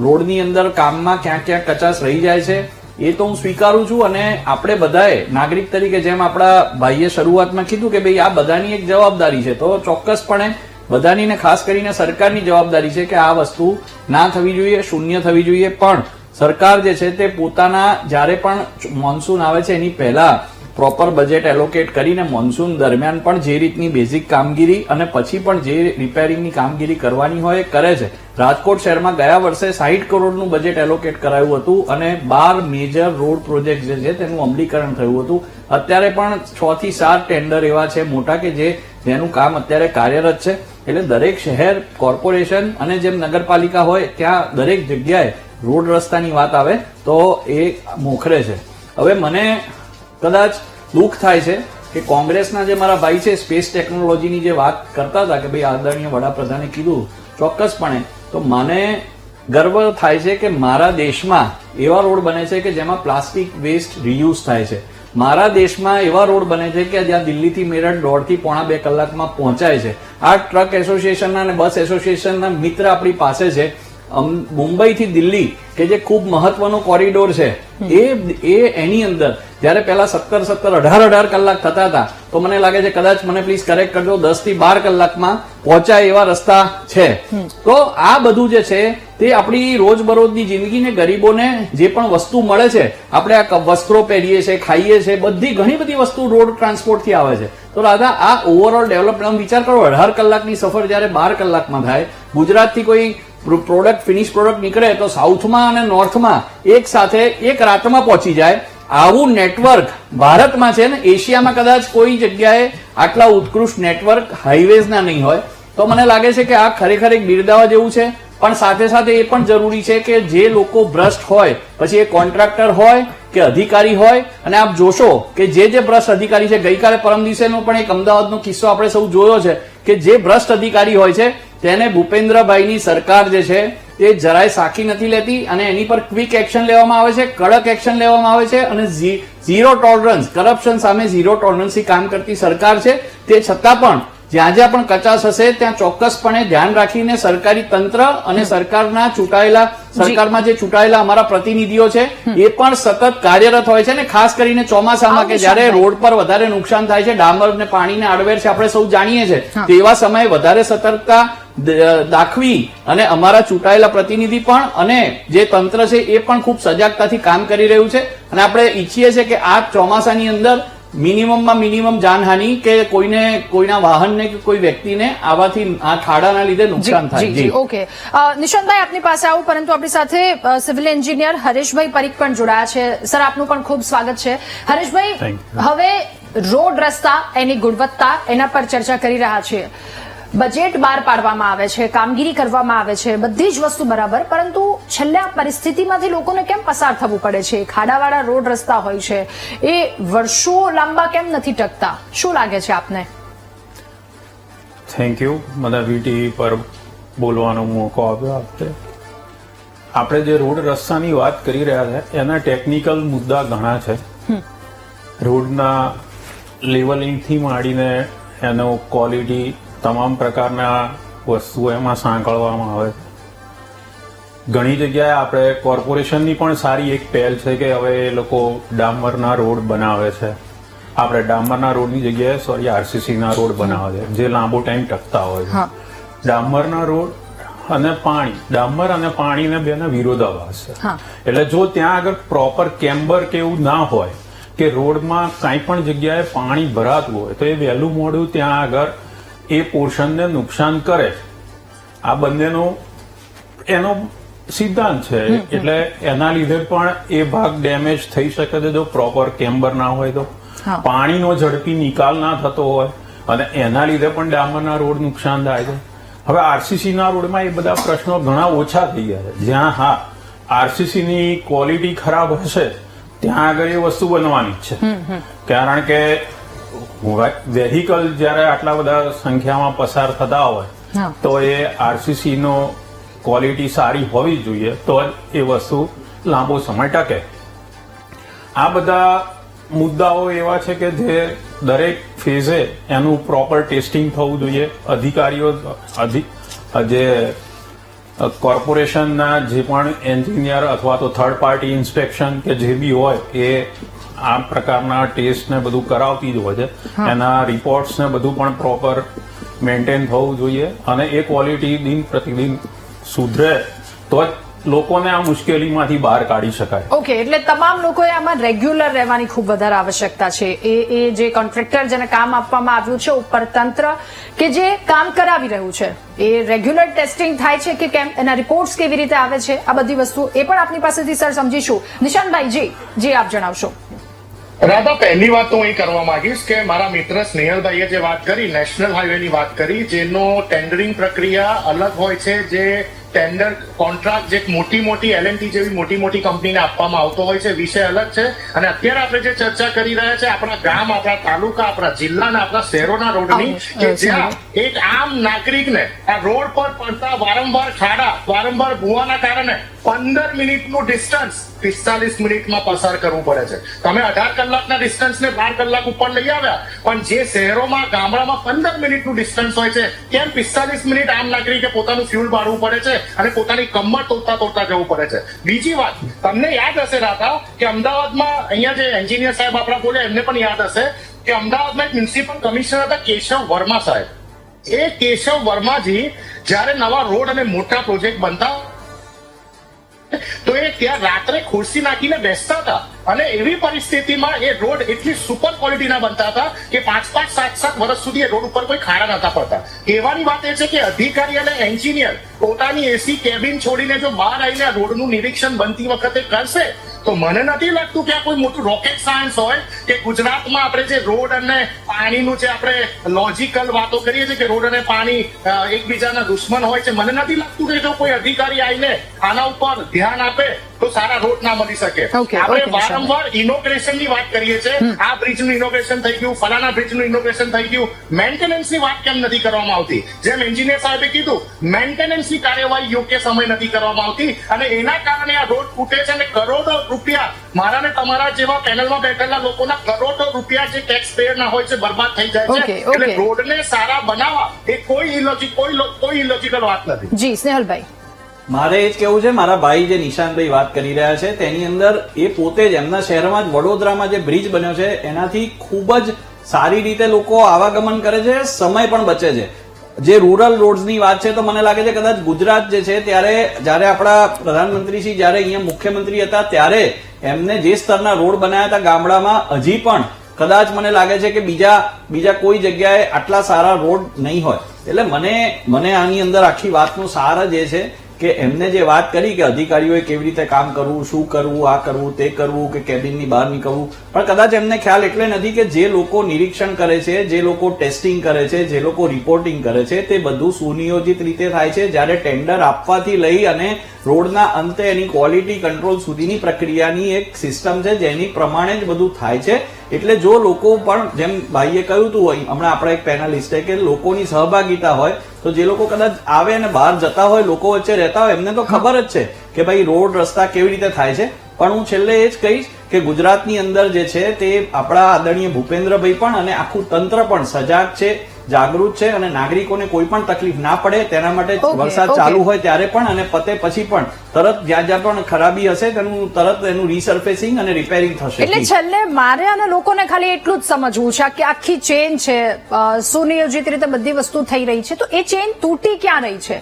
રોડની અંદર કામમાં ક્યાંક ક્યાંક કચાશ રહી જાય છે, એ તો હું સ્વીકારું છું. અને આપણે બધાએ નાગરિક તરીકે જેમ આપણા ભાઈએ શરૂઆતમાં કીધું કે ભાઈ આ બધાની એક જવાબદારી છે, તો ચોક્કસપણે બધાની ને ખાસ કરીને સરકારની જવાબદારી છે કે આ વસ્તુ ના થવી જોઈએ, શૂન્ય થવી જોઈએ. પણ સરકાર જે છે તે પોતાના જ્યારે પણ મોન્સૂન આવે છે એની પહેલા પ્રોપર બજેટ એલોકેટ કરીને મોન્સૂન દરમિયાન પણ જે રીતની બેઝિક કામગીરી અને પછી પણ જે રિપેરિંગની કામગીરી કરવાની હોય એ કરે છે. રાજકોટ શહેરમાં ગયા વર્ષે 60 કરોડનું બજેટ એલોકેટ કરાયું હતું અને 12 મેજર રોડ પ્રોજેક્ટ જે છે તેનું અમલીકરણ થયું હતું. અત્યારે પણ 6 થી 7 ટેન્ડર એવા છે મોટા કે જેનું કામ અત્યારે કાર્યરત છે. એટલે દરેક શહેર, કોર્પોરેશન અને જેમ નગરપાલિકા હોય ત્યાં દરેક જગ્યાએ રોડ રસ્તાની વાત આવે તો એ મોખરે છે. હવે મને કદાચ દુઃખ થાય છે કે કોંગ્રેસના જે મારા ભાઈ છે સ્પેસ ટેકનોલોજીની જે વાત કરતા હતા કે ભાઈ આદરણીય વડાપ્રધાને કીધું, ચોક્કસપણે તો મને ગર્વ થાય છે કે મારા દેશમાં એવા રોડ બને છે કે જેમાં પ્લાસ્ટિક વેસ્ટ રિયુઝ થાય છે. મારા દેશમાં એવા રોડ બને છે કે જ્યાં દિલ્હીથી મેરઠ 1.5 થી પોણા 2 કલાકમાં પહોંચાય છે. આ ટ્રક એસોસિએશનના અને બસ એસોસિએશનના મિત્ર આપણી પાસે છે. મુંબઈ થી દિલ્હી કે જે ખૂબ મહત્વનો કોરિડોર છે એ એની અંદર જયારે પહેલા 17-18 કલાક થતા હતા તો મને લાગે છે, કદાચ મને પ્લીઝ કરેક્ટ કરજો, 10 થી 12 કલાકમાં પહોંચાય એવા રસ્તા છે. તો આ બધું જે છે તે આપણી રોજબરોજની જિંદગીને, ગરીબોને જે પણ વસ્તુ મળે છે, આપણે આ વસ્ત્રો પહેરીએ છીએ, ખાઈએ છીએ, ઘણી બધી વસ્તુ રોડ ટ્રાન્સપોર્ટ થી આવે છે. તો રાધા આ ઓવરઓલ ડેવલપમેન્ટ વિચાર કરો, 18 કલાકની સફર જયારે 12 કલાકમાં થાય, ગુજરાતથી કોઈ પ્રોડક્ટ ફિનિશ પ્રોડક્ટ નીકળે તો સાઉથમાં અને નોર્થમાં એક સાથે એક રાતમાં પહોંચી જાય. આવું નેટવર્ક ભારતમાં છે ને એશિયામાં કદાચ કોઈ જગ્યાએ આટલા ઉત્કૃષ્ટ નેટવર્ક હાઈવેઝના નહીં હોય. તો મને લાગે છે કે આ ખરેખર એક બિરદાવા જેવું છે. પણ સાથે સાથે એ પણ જરૂરી છે કે જે લોકો ભ્રષ્ટ હોય, પછી એ કોન્ટ્રાક્ટર હોય કે અધિકારી હોય, અને આપ જોશો કે જે ભ્રષ્ટ અધિકારી છે, ગઈકાલે પરમ દિવસેનો પણ એક અમદાવાદનો કિસ્સો આપણે સૌ જોયો છે કે જે ભ્રષ્ટ અધિકારી હોય છે તેને ભૂપેન્દ્રભાઈની સરકાર જે છે તે જરાય સાખી નથી લેતી અને એની પર ક્વિક એક્શન લેવામાં આવે છે, કડક એક્શન લેવામાં આવે છે. અને ઝીરો ટોલરન્સ, કરપ્શન સામે ઝીરો ટોલરન્સથી કામ કરતી સરકાર છે. તે છતાં પણ જ્યાં જ્યાં પણ કચાશ હશે ત્યાં ચોક્કસપણે ધ્યાન રાખીને સરકારી તંત્ર અને સરકારમાં જે ચૂંટાયેલા અમારા પ્રતિનિધિઓ છે એ પણ સતત કાર્યરત હોય છે. ને ખાસ કરીને ચોમાસામાં કે જયારે રોડ પર વધારે નુકસાન થાય છે, ડામર ને પાણીને આડવેર છે, આપણે સૌ જાણીએ છીએ, તેવા સમયે વધારે સતર્કતા દાખવી અને અમારા ચૂંટાયેલા પ્રતિનિધિ પણ અને જે તંત્ર છે એ પણ ખૂબ સજાગતાથી કામ કરી રહ્યું છે. અને આપણે ઈચ્છીએ છીએ કે આ ચોમાસાની અંદર મિનિમમમાં મિનિમમ જાનહાનિ કે કોઈના વાહનને કે કોઈ વ્યક્તિને આવાથી આ ખાડાના લીધે નુકસાન થાય. ઓકે, નિશાંતભાઈ આપની પાસે આવું, પરંતુ આપણી સાથે સિવિલ એન્જિનિયર હરેશભાઈ પરીખ પણ જોડાયા છે. સર, આપનું પણ ખૂબ સ્વાગત છે. હરેશભાઈ, હવે રોડ રસ્તા, એની ગુણવત્તા, એના પર ચર્ચા કરી રહ્યા છીએ. બજેટ બહાર પાડવામાં આવે છે, કામગીરી કરવામાં આવે છે, બધી જ વસ્તુ બરાબર, પરંતુ છેલ્લે આ પરિસ્થિતિમાંથી લોકોને કેમ પસાર થવું પડે છે? ખાડાવાળા રોડ રસ્તા હોય છે એ વર્ષો લાંબા કેમ નથી ટકતા? શું લાગે છે આપને? થેન્ક યુ મને વીટીવી પર બોલવાનો મોકો આપ્યો આપતે. આપણે જે રોડ રસ્તાની વાત કરી રહ્યા છે એના ટેકનિકલ મુદ્દા ઘણા છે. રોડના લેવલિંગથી માંડીને એનો ક્વોલિટી તમામ પ્રકારના વસ્તુઓ એમાં સાંકળવામાં આવે છે. ઘણી જગ્યાએ આપણે કોર્પોરેશનની પણ સારી એક પહેલ છે કે હવે એ લોકો ડામરના રોડ બનાવે છે. આપણે ડામરના રોડની જગ્યાએ આરસીસીના રોડ બનાવે છે જે લાંબો ટાઈમ ટકતા હોય છે. ડામરના રોડ અને પાણી, ડામર અને પાણીને બેના વિરોધાભાસ છે. એટલે જો ત્યાં આગળ પ્રોપર કેમ્બર કે એવું ના હોય કે રોડમાં કાંઈ પણ જગ્યાએ પાણી ભરાતું હોય તો એ વહેલું મોડું ત્યાં આગળ એ પોર્શનને નુકસાન કરે. આ બંનેનો એનો સિદ્ધાંત છે. એટલે એના લીધે પણ એ ભાગ ડેમેજ થઈ શકે છે જો પ્રોપર કેમ્બર ના હોય તો. પાણીનો ઝડપી નિકાલ ના થતો હોય અને એના લીધે પણ ડામરના રોડ નુકસાન થાય છે. હવે આરસીસી ના રોડમાં એ બધા પ્રશ્નો ઘણા ઓછા થઈ ગયા છે. જ્યાં આરસીસી ની ક્વોલિટી ખરાબ હશે ત્યાં આગળ એ વસ્તુ બનવાની જ છે. કારણ કે વેહિકલ જયારે આટલા બધા સંખ્યામાં પસાર થતા હોય તો એ આરસીસી નો ક્વોલિટી સારી હોવી જોઈએ તો એ વસ્તુ લાંબો સમય ટકે. આ બધા મુદ્દાઓ એવા છે કે જે દરેક ફેઝે એનું પ્રોપર ટેસ્ટિંગ થવું જોઈએ. અધિકારીઓ જે કોર્પોરેશનના જે પણ એન્જિનિયર અથવા તો થર્ડ પાર્ટી ઇન્સ્પેક્શન કે જે બી હોય એ આ પ્રકારના ટેસ્ટ ને બધું કરાવતી જ હોય છે. એના રિપોર્ટ્સ ને બધું પણ પ્રોપર મેન્ટેન થવું જોઈએ અને એ ક્વોલિટી દિન પ્રતિદિન સુધરે તો લોકોને આ મુશ્કેલીમાંથી બહાર કાઢી શકાય. ઓકે, એટલે તમામ લોકોએ આમાં રેગ્યુલર રહેવાની ખૂબ વધારે આવશ્યકતા છે. એ જે કોન્ટ્રાક્ટર જેને કામ આપવામાં આવ્યું છે ઉપર તંત્ર કે જે કામ કરાવી રહ્યું છે એ રેગ્યુલર ટેસ્ટિંગ થાય છે કે કેમ, એના રિપોર્ટ્સ કેવી રીતે આવે છે, આ બધી વસ્તુ એ પણ આપની પાસેથી સર સમજીશું. નિશાનભાઈ જી આપ જણાવશો. રાધા, પહેલી વાત તો હું એ કરવા માંગીશ કે મારા મિત્ર સ્નેહલભાઈએ જે વાત કરી, નેશનલ હાઈવેની વાત કરી, જેનો ટેન્ડરિંગ પ્રક્રિયા અલગ હોય છે, જે ટેન્ડર કોન્ટ્રાક્ટ જે મોટી એલએનટી જેવી મોટી કંપનીને આપવામાં આવતો હોય છે, વિષય અલગ છે. અને અત્યારે આપણે જે ચર્ચા કરી રહ્યા છે આપણા ગામ, આપણા તાલુકા, આપણા જિલ્લાના, આપણા શહેરોના રોડની, કે જ્યાં એક આમ નાગરિકને આ રોડ પર પડતા વારંવાર ખાડા, વારંવાર ભૂવાના કારણે 15 મિનિટનું ડિસ્ટન્સ 45 મિનિટમાં પસાર કરવું પડે છે. તમે 18 કલાકના ડિસ્ટન્સને 12 કલાક ઉપર લઈ આવ્યા, પણ જે શહેરોમાં, ગામડામાં 15 મિનિટનું ડિસ્ટન્સ હોય છે કેમ 45 મિનિટ આમ નાગરિકે પોતાનું ફ્યુલ બાળવું પડે છે અને પોતાની કમર તોડતા જવું પડે છે. બીજી વાત, તમને યાદ હશે રાધા કે અમદાવાદમાં અહીંયા જે એન્જિનિયર સાહેબ આપણા બોલ્યા એમને પણ યાદ હશે કે અમદાવાદમાં એક મ્યુનિસિપલ કમિશનર હતા કેશવ વર્મા સાહેબ. એ કેશવ વર્માજી જયારે નવા રોડ અને મોટા પ્રોજેક્ટ બનતા તો એ ત્યાં રાત્રે ખુરશી નાખીને બેસતા હતા અને એવી પરિસ્થિતિમાં એ રોડ એટલી સુપર ક્વોલિટીના બનતા હતા કે 5-5, 7-7 વર્ષ સુધી એ રોડ ઉપર કોઈ ખાડા નતા પડતા. કહેવાની વાત એ છે કે અધિકારી અને એન્જિનિયર પોતાની એસી કેબિન છોડીને જો બહાર આવીને આ રોડનું નિરીક્ષણ બનતી વખતે કરશે તો મને નથી લાગતું કે આ કોઈ મોટું રોકેટ સાયન્સ હોય કે ગુજરાતમાં આપણે જે રોડ અને પાણીનું જે આપણે લોજિકલ વાતો કરીએ છીએ કે રોડ અને પાણી એકબીજાના દુશ્મન હોય છે, મને નથી લાગતું કે જો કોઈ અધિકારી આવીને આના ઉપર ધ્યાન આપે તો સારા રોડ ના મળી શકે. આપણે વારંવાર ઇનોગ્રેશનની વાત કરીએ છીએ, આ બ્રિજનું ઇનોગ્રેશન થઈ ગયું, ફલાણા બ્રિજનું ઇનોગ્રેશન થઈ ગયું, મેન્ટેનન્સની વાત કેમ નથી કરવામાં આવતી? જેમ એન્જિનિયર સાહેબે કીધું, મેન્ટેનન્સની કાર્યવાહી યોગ્ય સમય નથી કરવામાં આવતી અને એના કારણે આ રોડ તૂટે છે અને કરોડો રૂપિયા મારા ને તમારા જેવા પેનલમાં બેઠેલા લોકોના કરોડો રૂપિયા જે ટેક્સ પેયરના હોય છે બરબાદ થઈ જાય છે. એટલે રોડને સારા બનાવવા એ કોઈ ઇલોજિકલ વાત નથી. જી સ્નેહલભાઈ, મારે એ જ કેવું છે, મારા ભાઈ જે નિશાનભાઈ વાત કરી રહ્યા છે તેની અંદર એ પોતે જ એમના શહેરમાં જ વડોદરામાં જે બ્રિજ બન્યો છે એનાથી ખૂબ જ સારી રીતે લોકો આવાગમન કરે છે, સમય પણ બચે છે. જે રૂરલ રોડ્સની વાત છે તો મને લાગે છે કદાચ ગુજરાત જે છે ત્યારે જયારે આપણા પ્રધાનમંત્રીશ્રી જયારે અહીંયા મુખ્યમંત્રી હતા ત્યારે એમને જે સ્તરના રોડ બનાવ્યા હતા ગામડામાં હજી પણ કદાચ મને લાગે છે કે બીજા કોઈ જગ્યાએ આટલા સારા રોડ નહીં હોય. એટલે મને આની અંદર આખી વાતનો સાર જ એ છે કે એમને જે વાત કરી કે અધિકારીઓએ કેવી રીતે કામ કરવું, શું કરવું, આ કરવું, તે કરવું, કે કેબિનની બહાર નીકળવું, પણ કદાચ એમને ખ્યાલ એટલે નથી કે જે લોકો નિરીક્ષણ કરે છે, જે લોકો ટેસ્ટિંગ કરે છે, જે લોકો રિપોર્ટિંગ કરે છે તે બધું સુનિયોજિત રીતે થાય છે. જ્યારે ટેન્ડર આપવાથી લઈ અને રોડના અંતે એની ક્વોલિટી કંટ્રોલ સુધીની પ્રક્રિયાની એક સિસ્ટમ છે જેની પ્રમાણે જ બધું થાય છે. એટલે જો લોકો પણ જેમ ભાઈએ કહ્યું હતું હમણાં આપણા એક પેનલિસ્ટે કે લોકોની સહભાગિતા હોય તો જે લોકો કદાચ આવે અને બહાર જતા હોય લોકો વચ્ચે રહેતા હોય એમને તો ખબર જ છે કે ભાઈ રોડ રસ્તા કેવી રીતે થાય છે. પણ હું છેલ્લે એ જ કહીશ કે ગુજરાતની અંદર જે છે તે આપણા આદરણીય ભૂપેન્દ્રભાઈ પણ અને આખું તંત્ર પણ સજાગ છે, જાગૃત છે અને નાગરિકોને કોઈ પણ તકલીફ ના પડે તેના માટે વરસાદ ચાલુ હોય ત્યારે પણ અને પતે પછી પણ તરત જ્યાં જ્યાં પણ ખરાબી હશે તેનું તરત એનું રીસર્ફેસિંગ અને રિપેરિંગ થશે. એટલે છેલ્લે મારે અને લોકોને ખાલી એટલું જ સમજવું છે કે આખી ચેન છે, સુનિયોજિત રીતે બધી વસ્તુ થઈ રહી છે, તો એ ચેન તૂટી ક્યાં રહી છે?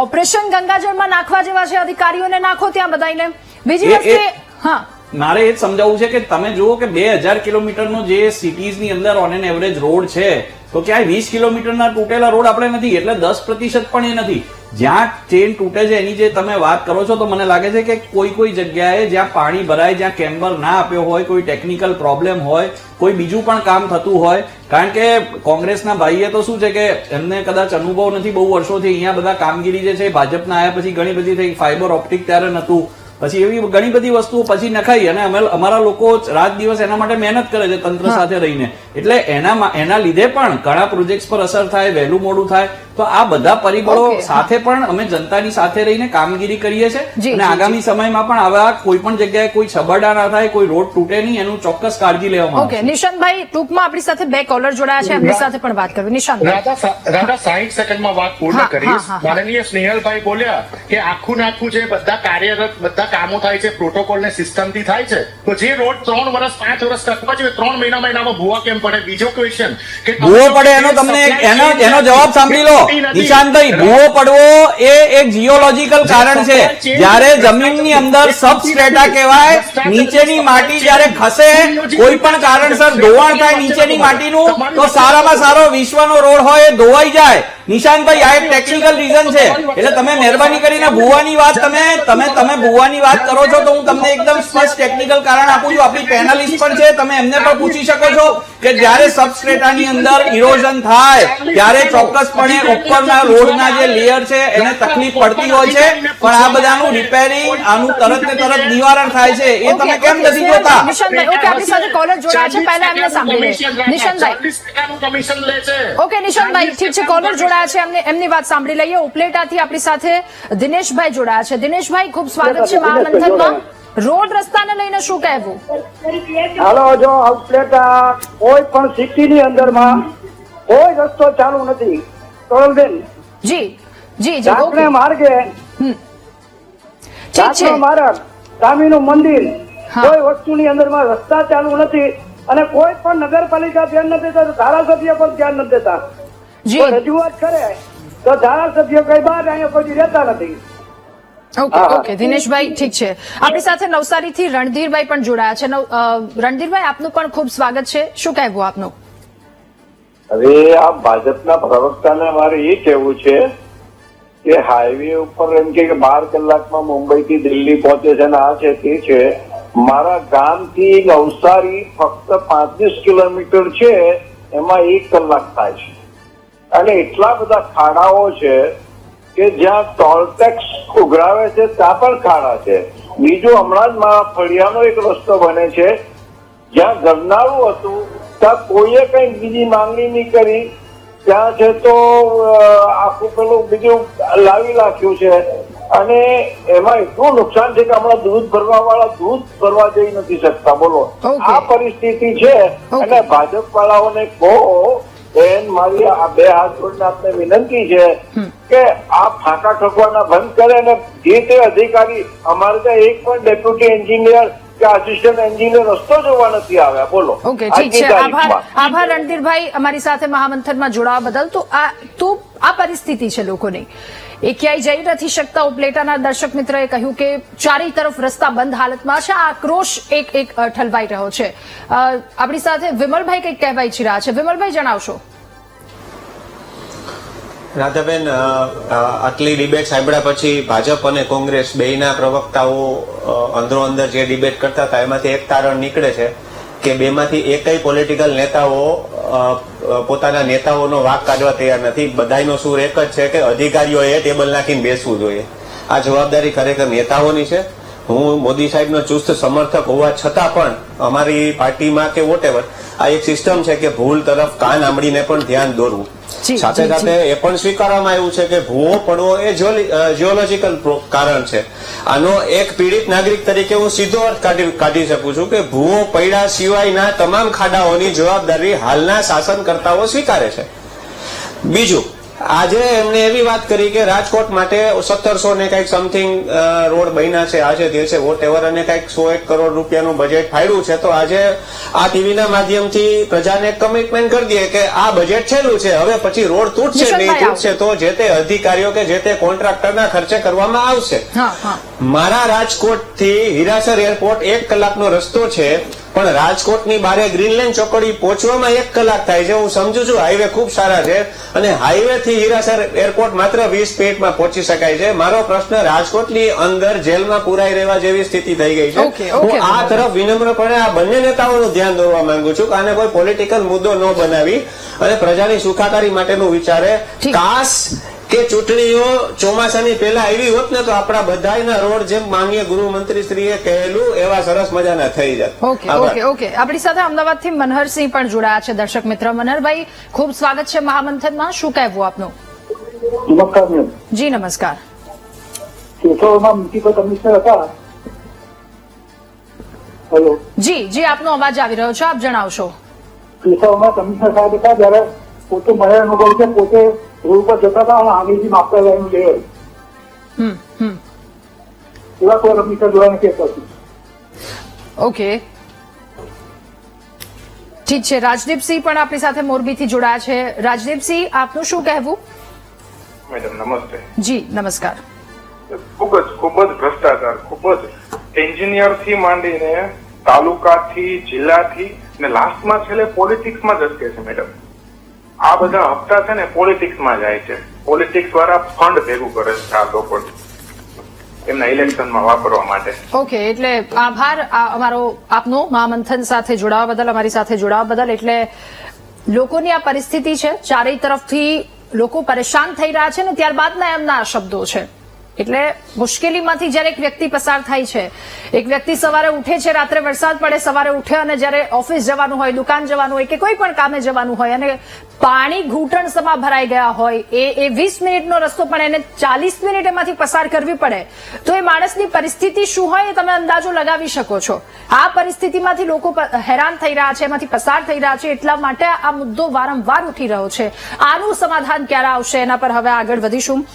ઓપરેશન ગંગાજળમાં નાખવા જેવા છે, અધિકારીઓને નાખો ત્યાં બધાને. બીજી વસ્તુ હા મારે એ જ સમજાવવું છે કે તમે જુઓ કે 2000 કિલોમીટરનો જે સિટીઝની અંદર ઓન એન એવરેજ રોડ છે તો ક્યાંય 20 કિલોમીટરના તૂટેલા રોડ આપણે નથી, એટલે 10% પણ એ નથી. જ્યાં ચેન તૂટે છે એની જે તમે વાત કરો છો તો મને લાગે છે કે કોઈ જગ્યાએ જ્યાં પાણી ભરાય, જ્યાં કેમ્બર ના આપ્યો હોય, કોઈ ટેકનિકલ પ્રોબ્લેમ હોય, કોઈ બીજું પણ કામ થતું હોય. કારણ કે કોંગ્રેસના ભાઈએ તો શું છે કે એમને કદાચ અનુભવ નથી બહુ વર્ષોથી, અહીંયા બધા કામગીરી જે છે ભાજપના આયા પછી ઘણી બધી થઈ, ફાઈબર ઓપ્ટિક ત્યારે નતું, પછી એવી ઘણી બધી વસ્તુઓ પછી નખાઈ અને અમારા લોકો રાત દિવસ એના માટે મહેનત કરે છે તંત્ર સાથે રહીને. એટલે એના લીધે પણ ઘણા પ્રોજેક્ટ પર અસર થાય, વહેલું મોડું થાય. તો આ બધા પરિબળો સાથે પણ અમે જનતાની સાથે રહીને કામગીરી કરીએ છીએ અને આગામી સમયમાં પણ આવા કોઈ પણ જગ્યાએ કોઈ છબરડા ના થાય, કોઈ રોડ તૂટે નહીં એનું ચોક્કસ કાળજી લેવામાં આવશે. ઓકે નિશાંતભાઈ, ટૂંકમાં આપણી સાથે 2 કોલર જોડાયા છે, એમની સાથે પણ વાત કરવી. નિશાંતભાઈ રાધા 60 સેકન્ડમાં વાત પૂર્ણ કરીશ. માનનીય સ્નેહલભાઈ બોલ્યા કે આખું ને આખું જે બધા કાર્યરત બધા કામો થાય છે પ્રોટોકોલ ને સિસ્ટમ થી થાય છે, તો જે રોડ 3 વર્ષ 5 વર્ષ ટકવા જોઈએ 3 મહિનામાં એનામાં ભૂવા કેમ પડે? બીજો ક્વેશ્ચન કે ભૂવો પડે એનો તમને એનો જવાબ સાંભળી લો નિશાંતભાઈ. ભૂવો પડવો એ એક જીઓલોજીકલ કારણ છે. જ્યારે જમીનની અંદર સબસ્ટ્રેટા કહેવાય, નીચેની માટી જ્યારે ખસે, કોઈ પણ કારણસર ધોવાણ થાય નીચેની માટીનું, તો સારામાં સારો વિશ્વનો રોડ હોય એ ધોવાઈ જાય. નિશાંતભાઈ આ એક ટેકનિકલ રીઝન છે. એટલે તમે મહેરબાની કરીને ભૂવાની વાત તમે ભૂવાની વાત કરો છો તો હું તમને એકદમ સ્પષ્ટ ટેકનિકલ કારણ આપું છું. આપણી પેનલિસ્ટ પણ છે, તમે એમને પણ પૂછી શકો છો કે જ્યારે સબસ્ટ્રેટાની અંદર ઇરોઝન થાય ત્યારે ચોક્કસપણે ઉપરના રોડના જે લેયર છે એને તકલીફ પડતી હોય છે, પણ આ બધાનું રિપેરિંગ, આનું તરત ને તરત નિવારણ થાય છે. એ તમે કેમ નથી જોતા? નિશાંતભાઈ, ઓકે આપણી સાથે કોલર જોડાયા છે, પહેલા એમને સાંભળી લઈએ. નિશાંતભાઈ, કમિશન લે છે. ઓકે નિશાંતભાઈ, ઠીક છે, કોલર જોડાયા છે, એમની વાત સાંભળી લઈએ. ઉપલેટાથી આપણી સાથે દિનેશભાઈ જોડાયા છે. દિનેશભાઈ, ખૂબ સ્વાગત છે મહામંથનમાં. રોડ રસ્તાને લઈને શું કહેવું? હાલો, જો ઉપલેટા કોઈ પણ સિટીની અંદરમાં કોઈ રસ્તો ચાલુ નથી. કરોલબેન જી જી જી જાકણે માર્ગે ઠીક છે. માર્ગ, સ્વામીનું મંદિર, હા. કોઈ વસ્તુની અંદરમાં રસ્તા ચાલુ નથી અને કોઈ પણ નગરપાલિકા ધ્યાન નથી દેતા, ધારાસભ્ય પણ ધ્યાન નથી દેતા. જી કોઈ રજૂઆત કરે તો ધારાસભ્ય કઈ બહાર અહીંયા કોઈ રહેતા નથી. ઓકે ઓકે દિનેશભાઈ, ઠીક છે. આપણી સાથે નવસારીથી રણધીરભાઈ પણ જોડાયા છે. રણધીરભાઈ, આપનું પણ ખૂબ સ્વાગત છે. શું કહેવું આપનું? હવે આ ભાજપના પ્રવક્તાને મારે એ કહેવું છે કે હાઈવે ઉપર એમ કે 12 કલાકમાં મુંબઈ થી દિલ્હી પહોંચે છે અને આ છે તે છે. મારા ગામથી નવસારી ફક્ત 35 કિલોમીટર છે, એમાં 1 કલાક થાય છે અને એટલા બધા ખાડાઓ છે કે જ્યાં ટોલ ટેક્સ ઉઘરાવે છે ત્યાં પણ ખાડા છે. બીજું હમણાં જ મારા ફળિયાનો એક રસ્તો બને છે, જ્યાં ગરનાળું હતું ત્યાં કોઈએ કઈ બીજી માંગણી નહીં કરી, ત્યાં છે તો આખું પેલું બીજું લાવી નાખ્યું છે અને એમાં એટલું નુકસાન છે કે હમણાં દૂધ ભરવા વાળા દૂધ ભરવા જઈ નથી શકતા. બોલો, આ પરિસ્થિતિ છે. અને ભાજપ વાળાઓને કહો બેન, મારી આ 2 હાથ જોડીને આપને વિનંતી છે કે આ ફાંકા ઠોકવાના બંધ કરે અને જે તે અધિકારી, અમારે ત્યાં એક પણ ડેપ્યુટી એન્જિનિયર કે આસિસ્ટન્ટ એન્જિનિયર રસ્તો જોવા નથી આવ્યા. બોલો. ઓકે, ઠીક છે. આભાર રણધીરભાઈ, અમારી સાથે મહામંથનમાં જોડાવા બદલ. તો આ પરિસ્થિતિ છે લોકોની, એ ક્યાંય જઈ નથી શકતા. ઉપલેટાના દર્શક મિત્રએ કહ્યું કે ચારે તરફ રસ્તા બંધ હાલતમાં છે. આ આક્રોશ એક ઠલવાઈ રહ્યો છે. આપણી સાથે વિમલભાઈ કંઈક કહેવા ઈચ્છી રહ્યા છે. વિમલભાઈ, જણાવશો? રાધાબેન, આટલી ડિબેટ સાંભળ્યા પછી ભાજપ અને કોંગ્રેસ બેયના પ્રવક્તાઓ અંદરો અંદર જે ડિબેટ કરતા હતા એમાંથી એક તારણ નીકળે છે કે બેમાંથી એકય પોલિટિકલ નેતાઓ પોતાના નેતાઓનો વાંક કાઢવા તૈયાર નથી. બધાનો સૂર એક જ છે કે અધિકારીઓએ ટેબલ નાખીને બેસવું જોઈએ. આ જવાબદારી ખરેખર નેતાઓની છે હું મોદી સાહેબનો ચુસ્ત સમર્થક હોવા છતાં પણ અમારી પાર્ટીમાં કે વોટેવર આ એક સિસ્ટમ છે કે ભૂલ તરફ કાન આંબળીને પણ ધ્યાન દોરવું. જી, સાથે જી, સાથે એ પણ સ્વીકારવામાં આવ્યું છે કે ભૂવો પડવો એ જીઓલોજીકલ કારણ છે. આનો એક પીડિત નાગરિક તરીકે હું સીધો અર્થ કાઢી શકું છું કે ભૂવો પડ્યા સિવાયના તમામ ખાડાઓની જવાબદારી હાલના શાસનકર્તાઓ સ્વીકારે છે. બીજું, આજે એમને એવી વાત કરી કે રાજકોટ માટે 1700 ને કઈક સમથિંગ રોડ બન્યા છે, આજે તે છે વોટ એવર, અને કઈક 101 કરોડ રૂપિયાનું બજેટ ફાળ્યું છે. તો આજે આ ટીવીના માધ્યમથી પ્રજાને કમિટમેન્ટ કરી દઈએ કે આ બજેટ છેલ્લું છે, હવે પછી રોડ તૂટશે નહીં તૂટશે તો જે તે અધિકારીઓ કે જે તે કોન્ટ્રાક્ટરના ખર્ચે કરવામાં આવશે. મારા રાજકોટ થી હીરાસર એરપોર્ટ 1 કલાકનો રસ્તો છે, પણ રાજકોટની બારે ગ્રીનલેન્ડ ચોકડી પહોંચવામાં 1 કલાક થાય છે. હું સમજુ છું હાઈવે ખૂબ સારા છે અને હાઈવે થી હીરાસર એરપોર્ટ માત્ર 20 મિનિટમાં પહોંચી શકાય છે. મારો પ્રશ્ન રાજકોટની અંદર જેલમાં પુરાઈ રહેવા જેવી સ્થિતિ થઈ ગઈ છે. હું આ તરફ વિનમ્રપણે આ બંને નેતાઓનું ધ્યાન દોરવા માંગુ છું કે આને કોઈ પોલિટિકલ મુદ્દો ન બનાવી અને પ્રજાની સુખાકારી માટેનું વિચારે. કાશ કે ચૂંટણીઓ ચોમાસાની પહેલા આવી હોત ને તો આપણા બધાના રોડ જેમ માનનીય ગૃહમંત્રીશ્રીએ કહેલું એવા સરસ મજાના થઈ જાત. ઓકે. આપણી સાથે અમદાવાદથી મનહરસિંહ પણ જોડાયા છે દર્શક મિત્ર. મનહરભાઈ, ખૂબ સ્વાગત છે મહામંથનમાં. શું કહેવું આપનું? નમસ્કાર મેમ. જી નમસ્કાર. કેશોદમાં મ્યુનિસિપલ કમિશનર હતા. હેલો. જી આપનો અવાજ આવી રહ્યો છે, આપ જણાવશો. કેશોદમાં કમિશનર સાહેબ હતા જયારે પોતે મને અનુભવ છે, પોતે રોડ પર જતા હતા અને આગળથી માપતા લાઈન લે એવા કોઈ કમિશનર જોવા નથી આપતા. ઓકે, ઠીક છે. રાજદીપસિંહ પણ આપણી સાથે મોરબીથી જોડાયા છે. રાજદીપસિંહ, આપનું શું કહેવું? મેડમ નમસ્તે. જી નમસ્કાર. ખૂબ જ ભ્રષ્ટાચાર, ખૂબ જ એન્જિનિયર થી માંડીને તાલુકાથી જિલ્લાથી ને લાસ્ટમાં છેલ્લે પોલિટિક્સમાં જ અટકે છે મેડમ. આ બધા હપ્તા છે ને પોલિટિક્સમાં જાય છે. પોલિટિક્સ વાળા ફંડ ભેગું કરે છે આ લોકો એમના ઇલેક્શનમાં વાપરવા માટે. ઓકે, એટલે આભાર અમારો આપનો મહામંથન સાથે જોડાવા બદલ, અમારી સાથે જોડાવા બદલ. એટલે લોકોની આ પરિસ્થિતિ છે, ચારેય તરફથી લોકો પરેશાન થઈ રહ્યા છે ને ત્યારબાદના એમના આ શબ્દો છે. એટલે મુશ્કેલીમાંથી જયારે એક વ્યક્તિ પસાર થાય છે, એક વ્યક્તિ સવારે ઉઠે છે, રાત્રે વરસાદ પડે, સવારે ઉઠે અને જયારે ઓફિસ જવાનું હોય, દુકાન જવાનું હોય કે કોઈ પણ કામે જવાનું હોય અને પાણી ઘૂંટણ સમા ભરાઈ ગયા હોય, એ 20 મિનિટનો રસ્તો પણ એને 40 મિનિટ એમાંથી પસાર કરવી પડે તો એ માણસની પરિસ્થિતિ શું હોય એ તમે અંદાજો લગાવી શકો છો. આ પરિસ્થિતિમાંથી લોકો હેરાન થઈ રહ્યા છે, એમાંથી પસાર થઈ રહ્યા છે. એટલા માટે આ મુદ્દો વારંવાર ઉઠી રહ્યો છે. આનું સમાધાન ક્યારે આવશે એના પર હવે આગળ વધીશું.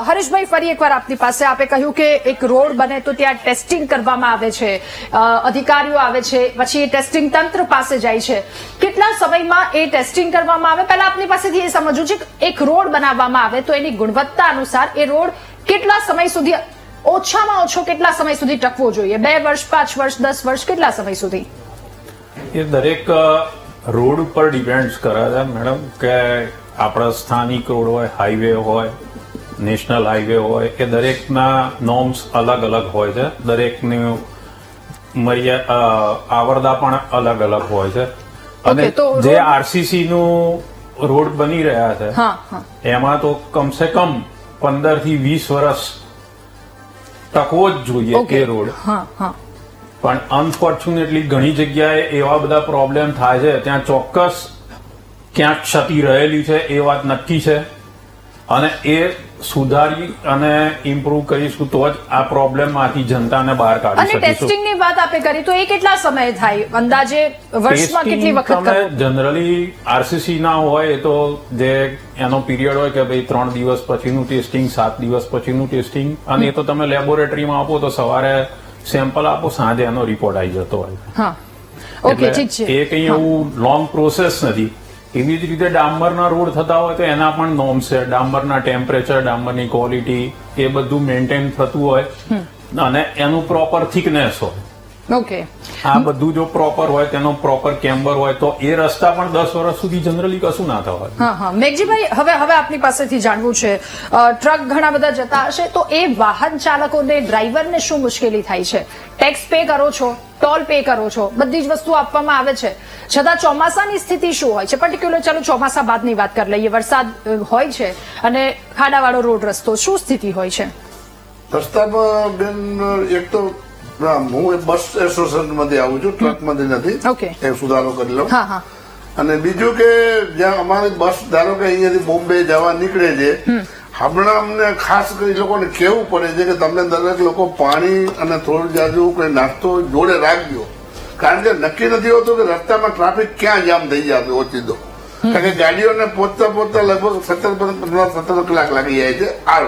હરીશભાઈ, ફરી એકવાર આપની પાસે. આપે કહ્યું કે એક રોડ બને તો ત્યાં ટેસ્ટિંગ કરવામાં આવે છે, અધિકારીઓ આવે છે, પછી એ ટેસ્ટિંગ તંત્ર પાસે જાય છે. કેટલા સમયમાં એ ટેસ્ટિંગ કરવામાં આવે? પહેલા આપની પાસેથી એ સમજવું છે કે એક રોડ બનાવવામાં આવે તો એની ગુણવત્તા અનુસાર એ રોડ કેટલા સમય સુધી, ઓછામાં ઓછો કેટલા સમય સુધી ટકવો જોઈએ? 2 વર્ષ, 5 વર્ષ, 10 વર્ષ, કેટલા સમય સુધી? એ દરેક રોડ ઉપર ડિપેન્ડ કરે છે મેડમ, કે આપણા સ્થાનિક રોડ હોય, હાઈવે હોય, નેશનલ હાઈવે હોય, એ દરેકના નોર્મ્સ અલગ અલગ હોય છે. દરેકની આવરદા પણ અલગ અલગ હોય છે. અને જે આરસીસી નું રોડ બની રહ્યા છે એમાં તો કમસે કમ 15 થી 20 વર્ષ ટકવો જ જોઈએ એ રોડ. પણ અનફોર્ચ્યુનેટલી ઘણી જગ્યાએ એવા બધા પ્રોબ્લેમ થાય છે, ત્યાં ચોક્કસ ક્યાંક ક્ષતિ રહેલી છે એ વાત નક્કી છે અને એ સુધારી અને ઇમ્પ્રુવ કરીશું તો જ આ પ્રોબ્લેમમાંથી જનતાને બહાર કાઢી અને શકીશું. ટેસ્ટિંગની વાત આપે કરી તો એ કેટલા સમય થાય અંદાજે? વર્ષમાં કેટલી વખત તમે જનરલી આરસીસી ના હોય એ તો જે એનો પીરિયડ હોય કે ભાઈ 3 દિવસ પછીનું ટેસ્ટિંગ, 7 દિવસ પછીનું ટેસ્ટિંગ, અને એ તો તમે લેબોરેટરીમાં આપો તો સવારે સેમ્પલ આપો, સાંજે એનો રિપોર્ટ આવી જતો હોય. ઓકે, ઠીક છે. એ કઈ એવું લોંગ પ્રોસેસ નથી. એવી જ રીતે ડામરના રોડ થતા હોય તો એના પણ નોર્મ્સ છે. ડામરના ટેમ્પરેચર, ડામરની ક્વોલિટી, એ બધું મેન્ટેન થતું હોય અને એનું પ્રોપર થિકનેસ હોય. ઓકે, આ બધું જો પ્રોપર હોય, તેનો પ્રોપર કેમ્બર હોય તો એ રસ્તા પણ 10 વર્ષ સુધી જનરલી કશું ના થવાય. મેઘજીભાઈ, હવે આપની પાસેથી જાણવું છે, ટ્રક ઘણા બધા જતા હશે તો એ વાહન ચાલકોને, ડ્રાઈવરને શું મુશ્કેલી થાય છે? ટેક્સ પે કરો છો, ટોલ પે કરો છો, બધી જ વસ્તુ આપવામાં આવે છે, છતાં ચોમાસાની સ્થિતિ શું હોય છે? પર્ટિક્યુલર ચાલો ચોમાસા બાદની વાત કરી લઈએ. વરસાદ હોય છે અને ખાડાવાળો રોડ રસ્તો, શું સ્થિતિ હોય છે રસ્તામાં? બેન, એક તો હું એક બસ એસોસિએશન માંથી આવું છું, ટ્રક માંથી નથી. ઓકે. એ સુધારો કરી લઉં. હા હા અને બીજું કે જ્યાં અમારી બસ ધારો કે અહીંયાથી બોમ્બે જવા નીકળે છે, હમણાં અમને ખાસ કરી લોકોને કહેવું પડે છે કે તમે દરેક લોકો પાણી અને થોડું જાજુ કોઈ નાસ્તો જોડે રાખજો, કારણ કે નક્કી નથી હોતું કે રસ્તામાં ટ્રાફિક ક્યાં જામ થઈ જશે ઓચિંતો. કારણ કે ગાડીઓને પહોંચતા લગભગ 17 કલાક લાગી જાય છે. આ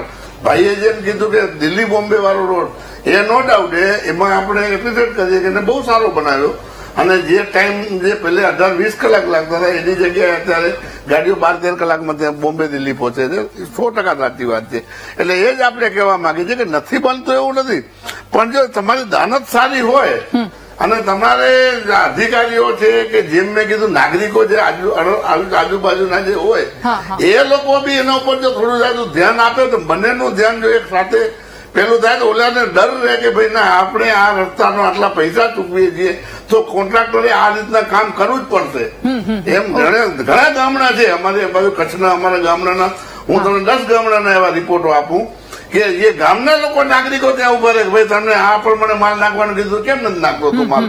ભાઈએ જેમ કીધું કે દિલ્હી બોમ્બે વાળો રોડ એ નો ડાઉટ એમાં આપણે એપ્રિશિએટ કરીએ કે એને બહુ સારો બનાવ્યો, અને જે ટાઈમ જે પહેલે 18-20 કલાક લાગતા હતા એની જગ્યાએ અત્યારે ગાડીઓ 12-13 કલાકમાં ત્યાં બોમ્બે દિલ્હી પહોંચે છે. 100% સાચી વાત છે. એટલે એ જ આપણે કહેવા માંગીએ છીએ કે નથી બનતું એવું નથી, પણ જો તમારી દાનત સારી હોય અને તમારે અધિકારીઓ છે કે જેમ મેં કીધું નાગરિકો જે આજુબાજુના જે હોય એ લોકો બી એના ઉપર જો થોડું જાજુ ધ્યાન આપે તો બંનેનું ધ્યાન જો એક સાથે પેલું થાય તો ઓલાને ડર રહે કે ભાઈ ના આપણે આ રસ્તાનો આટલા પૈસા ચૂકવીએ છીએ તો કોન્ટ્રાક્ટરે આ રીતના કામ કરવું જ પડશે. એમ ઘણા ગામડા છે અમારે બાજુ કચ્છના, અમારા ગામડાના, હું તમને 10 ગામડાના એવા રિપોર્ટો આપું કે જે ગામના લોકો નાગરિકો ત્યાં ઉભા રહે કે ભાઈ તમને આ પ્રમાણે માલ નાખવાનું કીધું, કેમ નથી નાખતો તું માલ?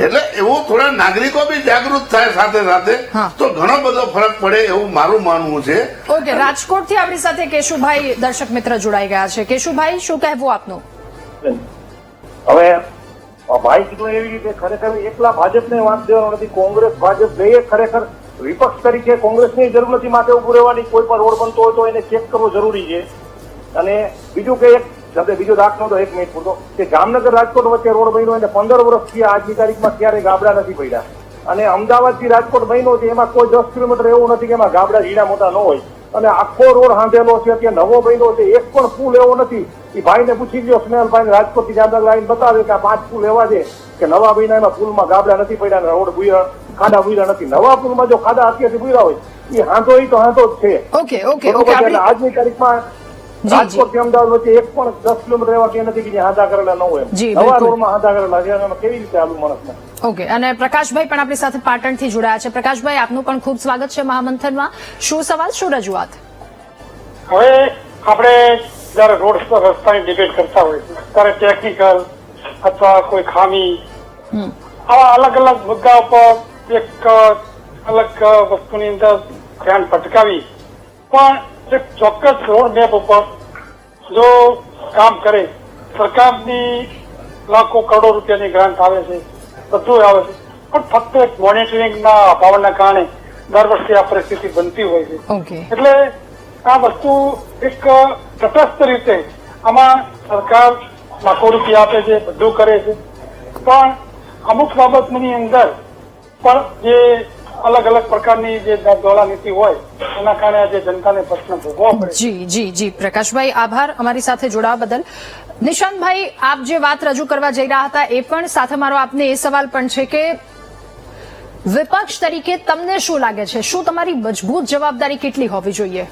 એટલે એવું થોડા નાગરિકો બી જાગૃત થાય સાથે સાથે તો ઘણો બધો ફરક પડે એવું મારું માનવું છે. ઓકે, રાજકોટથી આપણી સાથે કેશુભાઈ દર્શક મિત્ર જોડાઈ ગયા છે. કેશુભાઈ, શું કહેવું આપનું? હવે ભાઈ કીધું એવી રીતે ખરેખર એકલા ભાજપને વાંક દેવાનો નથી. કોંગ્રેસ ભાજપ બે ખરેખર વિપક્ષ તરીકે કોંગ્રેસની જરૂર નથી માથે ઉભું રહેવાની. કોઈ પણ રોડ બનતો હોય તો એને ચેક કરવો જરૂરી છે. અને બીજું કે બીજો દાખલો તો 1 મિનિટ પૂરતો કે જામનગર રાજકોટ વચ્ચે રોડ બન્યો એને 15 વર્ષ થયા, આજની તારીખમાં ક્યારે ગાબડા નથી પડ્યા. અને અમદાવાદ થી રાજકોટ બન્યો છે એમાં કોઈ 10 કિલોમીટર એવું નથી કે એમાં ગાબડા ઝીણા મોટા ન હોય. અને આખો રોડ હાંધેલો છે, અત્યારે નવો બન્યો છે, એક પણ પુલ એવો નથી. એ ભાઈને પૂછી ગયો સ્નેહલભાઈ રાજકોટ થી જામનગર લાઈન બતાવે કે આ 5 પુલ એવા છે કે નવા બન્યા એમાં પુલમાં ગાબડા નથી પડ્યા, રોડ ખાડા બુર્યા નથી. નવા પુલમાં જો ખાડા અત્યારથી બુર્યા હોય એ હાંધો તો જ છે. ઓકે ઓકે બરોબર ઓકે, છે. અને આજની તારીખમાં રાજકોટ થી અમદાવાદ વચ્ચે એક પણ 10 કિલોમીટર એવા કે નથી કે જે હાંધા કરેલા ન હોય. જી, નવા બિલકુલ. રોડમાં હાંધા કરેલા છે. એમાં કેવી રીતે આલું માણસને? ઓકે, અને પ્રકાશભાઈ પણ આપણી સાથે પાટણથી જોડાયા છે. પ્રકાશભાઈ, આપનું પણ ખૂબ સ્વાગત છે મહામંથનમાં. શું સવાલ, શું રજૂઆત? હવે આપણે જયારે રોડ રસ્તાની ડિબેટ કરતા હોય ત્યારે ટેકનિકલ અથવા કોઈ ખામી આવા અલગ અલગ મુદ્દા ઉપર એક અલગ વસ્તુની અંદર ધ્યાન ભટકાવી પણ એક ચોક્કસ રોડ મેપ ઉપર જો કામ કરે, સરકારની લાખો કરોડો રૂપિયાની ગ્રાન્ટ આવે છે, બધું આવે છે, પણ ફક્ત એક મોનિટરિંગના અભાવના કારણે દર વર્ષે આ પરિસ્થિતિ બનતી હોય છે. ઓકે, એટલે આ વસ્તુ એક તટસ્થ રીતે આમાં સરકાર લાખો રૂપિયા આપે છે, બધું કરે છે, પણ અમુક બાબતની અંદર પણ જે અલગ અલગ પ્રકારની જે દોડા નીતિ હોય એના કારણે જે જનતાને પ્રશ્ન ભોગવવા પડે. જી જી જી, પ્રકાશભાઈ આભાર અમારી સાથે જોડાવા બદલ. નિશાંતભાઈ, આપ જે વાત રજૂ કરવા જઈ રહ્યા હતા એ પણ સાથે મારો આપને એ સવાલ પણ છે કે વિપક્ષ તરીકે તમને શું લાગે છે, શું તમારી મજબૂત જવાબદારી કેટલી હોવી જોઈએ?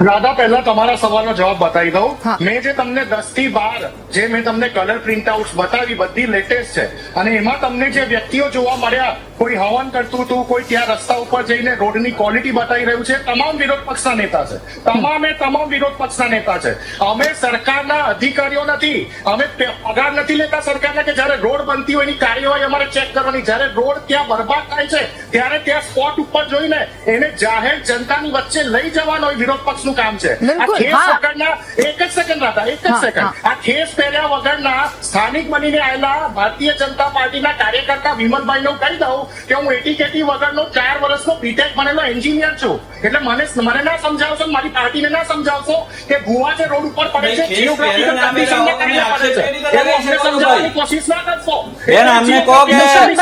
રાધા, પહેલા તમારા સવાલનો જવાબ બતાવી દઉં. હા. મેં જે તમને 10 થી 12 જે મેં તમને કલર પ્રિન્ટ આઉટ બતાવી બધી લેટેસ્ટ છે, અને એમાં તમને જે વ્યક્તિઓ જોવા મળ્યા, કોઈ હવન કરતું હતું, કોઈ ત્યાં રસ્તા ઉપર જઈને રોડની ક્વોલિટી બતાવી રહ્યું છે, તમામ વિરોધ પક્ષના નેતા છે. તમામ વિરોધ પક્ષના નેતા છે. અમે સરકારના અધિકારીઓ નથી, અમે પગાર નથી લેતા સરકારના કે જયારે રોડ બનતી હોય એની કાર્યવાહી અમારે ચેક કરવાની. જયારે રોડ ત્યાં બરબાદ થાય છે ત્યારે ત્યાં સ્પોટ ઉપર જોઈને એને જાહેર જનતાની વચ્ચે લઈ જવાનો વિરોધ પક્ષનું કામ છે. આ બિલકુલ, ખેસ હા. વગરના એક જ સેકન્ડ હતા, એક જ હા, સેકન્ડ. હા. આ ખેસ પહેર્યા વગરના સ્થાનિક બનીને આવેલા ભારતીય જનતા પાર્ટીના કાર્યકર્તા વિમલભાઈ નું કહી દઉં કે હું એટીકેટી વગરનો 4 વર્ષનો બીટેક ભણેલો એન્જિનિયર છું. એટલે મને ના સમજાવશો, મારી પાર્ટીને ના સમજાવશો કે ભુવા જે રોડ ઉપર પડે છે geographical condition ના કારણે પડે છે. એવું અમને સમજાવવાની કોશિશ ના કરશો. બેન, અમને કહો કે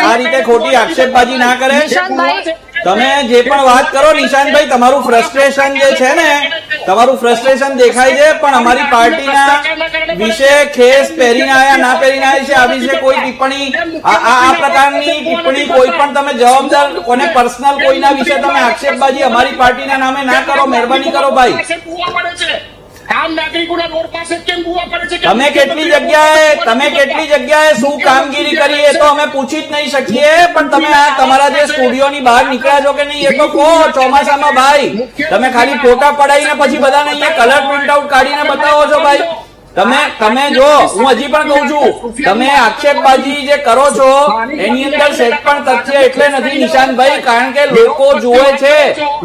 આ રીતે ખોટી આક્ષેપબાજી ના કરે. નિશાંતભાઈ, તમે જે પણ વાત કરો નિશાંતભાઈ, તમારું ફ્રસ્ટ્રેશન જે છે ને, તમારું ફ્રસ્ટ્રેશન દેખાય છે, પણ અમારી પાર્ટીના વિશે ખેસ પહેરીને આયા ના પહેરીને આવ્યા છે આ વિશે કોઈ ટિપ્પણી, આ પ્રકારની ટિપ્પણી કોઈ પણ તમે જવાબદાર કોને પર્સનલ કોઈના વિશે તમે આક્ષેપબાજી અમારી પાર્ટીના નામે ના કરો, મહેરબાની કરો ભાઈ. આમ નાગરિકોના રોડ પાસે કેમ ભૂવા પડે છે? તમે કેટલી જગ્યાએ શું કામગીરી કરી એ તો અમે પૂછી જ નહીં શકીએ, પણ તમે આ તમારા જે સ્ટુડિયોની બહાર નીકળ્યા છો કે નહીં એ તો કહો. ચોમાસામાં ભાઈ તમે ખાલી ફોટા પડાવીને પછી બધાને અહીંયા કલર પ્રિન્ટ આઉટ કાઢીને બતાવો છો ભાઈ. તમે જો હું હજી પણ કહું છું, તમે આક્ષેપબાજી જે કરો છો એની અંદર સેજ પણ તથ્ય એટલે નથી નિશાંતભાઈ, કારણ કે લોકો જુએ છે,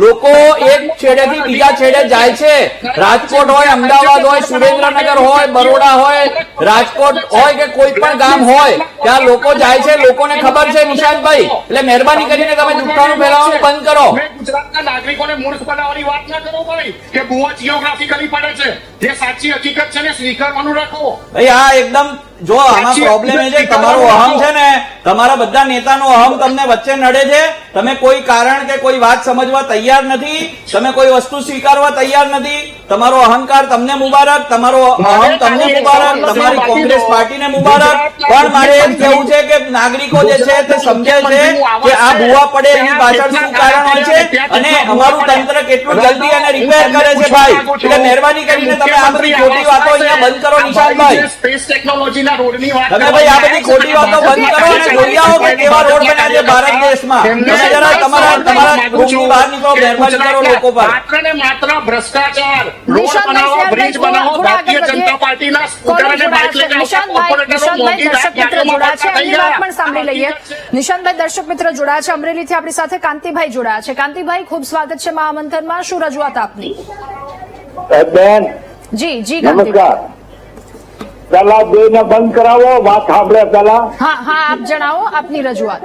લોકો એક છેડેથી બીજા છેડે જાય છે. રાજકોટ હોય, અમદાવાદ હોય, સુરેન્દ્રનગર હોય, બરોડા હોય, રાજકોટ હોય કે કોઈ પણ ગામ હોય, ત્યાં લોકો જાય છે, લોકોને ખબર છે નિશાંતભાઈ. એટલે મહેરબાની કરીને તમે જુઠ્ઠાણું ફેલાવવાનું બંધ કરો. ગુજરાતના નાગરિકોને મૂર્ખ બનાવવાની વાત ના કરો ભાઈ, કે ભૂવા જીઓગ્રાફિકલી પડે છે. જે સાચી હકીકત છે ને સ્વીકારવાનું રાખો ભાઈ. આ એકદમ જો આમાં પ્રોબ્લેમ એ છે, તમારો અહમ છે ને, તમારા બધા નેતાનો અહમ તમને વચ્ચે નડે છે. તમે કોઈ કારણ કે કોઈ વાત સમજવા તૈયાર નથી, તમે કોઈ વસ્તુ સ્વીકારવા તૈયાર નથી. તમારો અહંકાર તમને મુબારક, તમારો અહમ તમને મુબારક, તમારી કોંગ્રેસ પાર્ટીને મુબારક. પણ મારે એમ કહેવું છે કે નાગરિકો જે છે તે સમજે છે કે આ ભૂવા પડે એની પાછળ શું કારણ હોય છે, અને અમારું તંત્ર કેટલું જલ્દી એને રિપેર કરે છે ભાઈ. એટલે મહેરબાની કરીને તમે આ બધી ખોટી વાતો અહીંયા બંધ કરો નિશાંતભાઈ. સ્પેસ ટેકનોલોજીના રોડની વાત તમે ભાઈ આ બધી ખોટી વાતો બંધ કરો અને જોઈ આવો કે કેવા રોડ બન્યા છે ભારત દેશમાં. તમે જરા તમારા રૂમની બહાર નીકળો, મહેરબાની કરો લોકો પર. માત્ર ને માત્ર ભ્રષ્ટાચાર, રોડ બનાવો, બ્રિજ બનાવો, ભારતીય જનતા પાર્ટીના સ્કૂટર અને બાઇક લઈને આવતા કોર્પોરેટરો મોટી દર્શક મિત્ર જોડાયા છે, એમની વાત પણ સાંભળી લઈએ. હકીકત નિશાંતભાઈ, દર્શક મિત્ર જોડાયા છે અમરેલીથી, આપણી સાથે કાંતિભાઈ જોડાયા છે. કાંતિભાઈ, ખૂબ સ્વાગત છે મહામંથનમાં. શું રજૂઆત આપની? બેન જી જી નમસ્કાર. કાંતિભાઈ. પેલા બે ને બંધ કરાવો, વાત સાંભળે પેલા. હા હા, આપ જણાવો આપની રજૂઆત.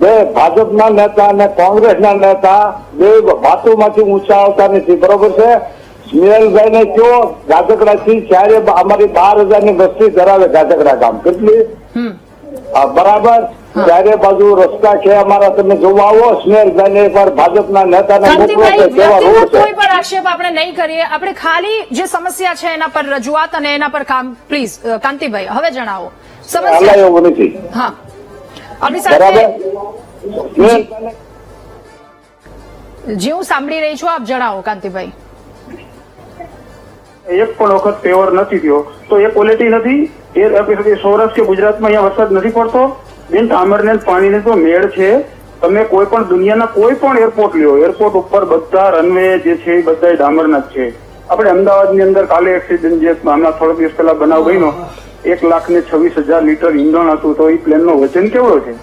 બે ભાજપના નેતા અને કોંગ્રેસના નેતા બે વાતોમાંથી ઊંચા આવતા નથી, બરોબર છે. સ્મિરલભાઈ ને કયો ગાજકડાથી ત્યારે અમારી 12,000 ની વસ્તી ધરાવે ગાજકડા ગામ, કેટલી બરાબર. ચારે બાજુ રસ્તા છે અમારા, તમે જોવા આવો. સ્મિરલભાઈ ને એકવાર ભાજપના નેતાને મોકલો કાંતિભાઈ, કે કેવા રોડ વ્યક્તિગત છે. કોઈ પણ આક્ષેપ આપણે નહીં કરીએ, આપણે ખાલી જે સમસ્યા છે એના પર રજૂઆત અને એના પર કામ. પ્લીઝ કાંતિભાઈ, હવે જણાવો સમસ્યા. હલાય એવું નથી, હા, આપણી બરાબર. સાથે જે હું સાંભળી રહી છું, આપ જણાવો કાંતિભાઈ. એક પણ વખત ફેવર નથી થયો તો એ ક્વોલિટી નથી. એ સૌરાષ્ટ્ર કે ગુજરાતમાં અહીંયા વરસાદ નથી પડતો. બેન, ડામરને પાણીને તો મેળ છે. તમે કોઈ પણ દુનિયાના કોઈ પણ એરપોર્ટ લ્યો, એરપોર્ટ ઉપર બધા રનવે જે છે એ બધા ડામરના જ છે. આપણે અમદાવાદની અંદર કાલે એક્સિડન્ટ જે હમણાં થોડા દિવસ પહેલા બનાવ બન્યો, 1,26,000 લીટર ઈંધણ હતું, તો એ પ્લેનનો વજન કેવડો છે?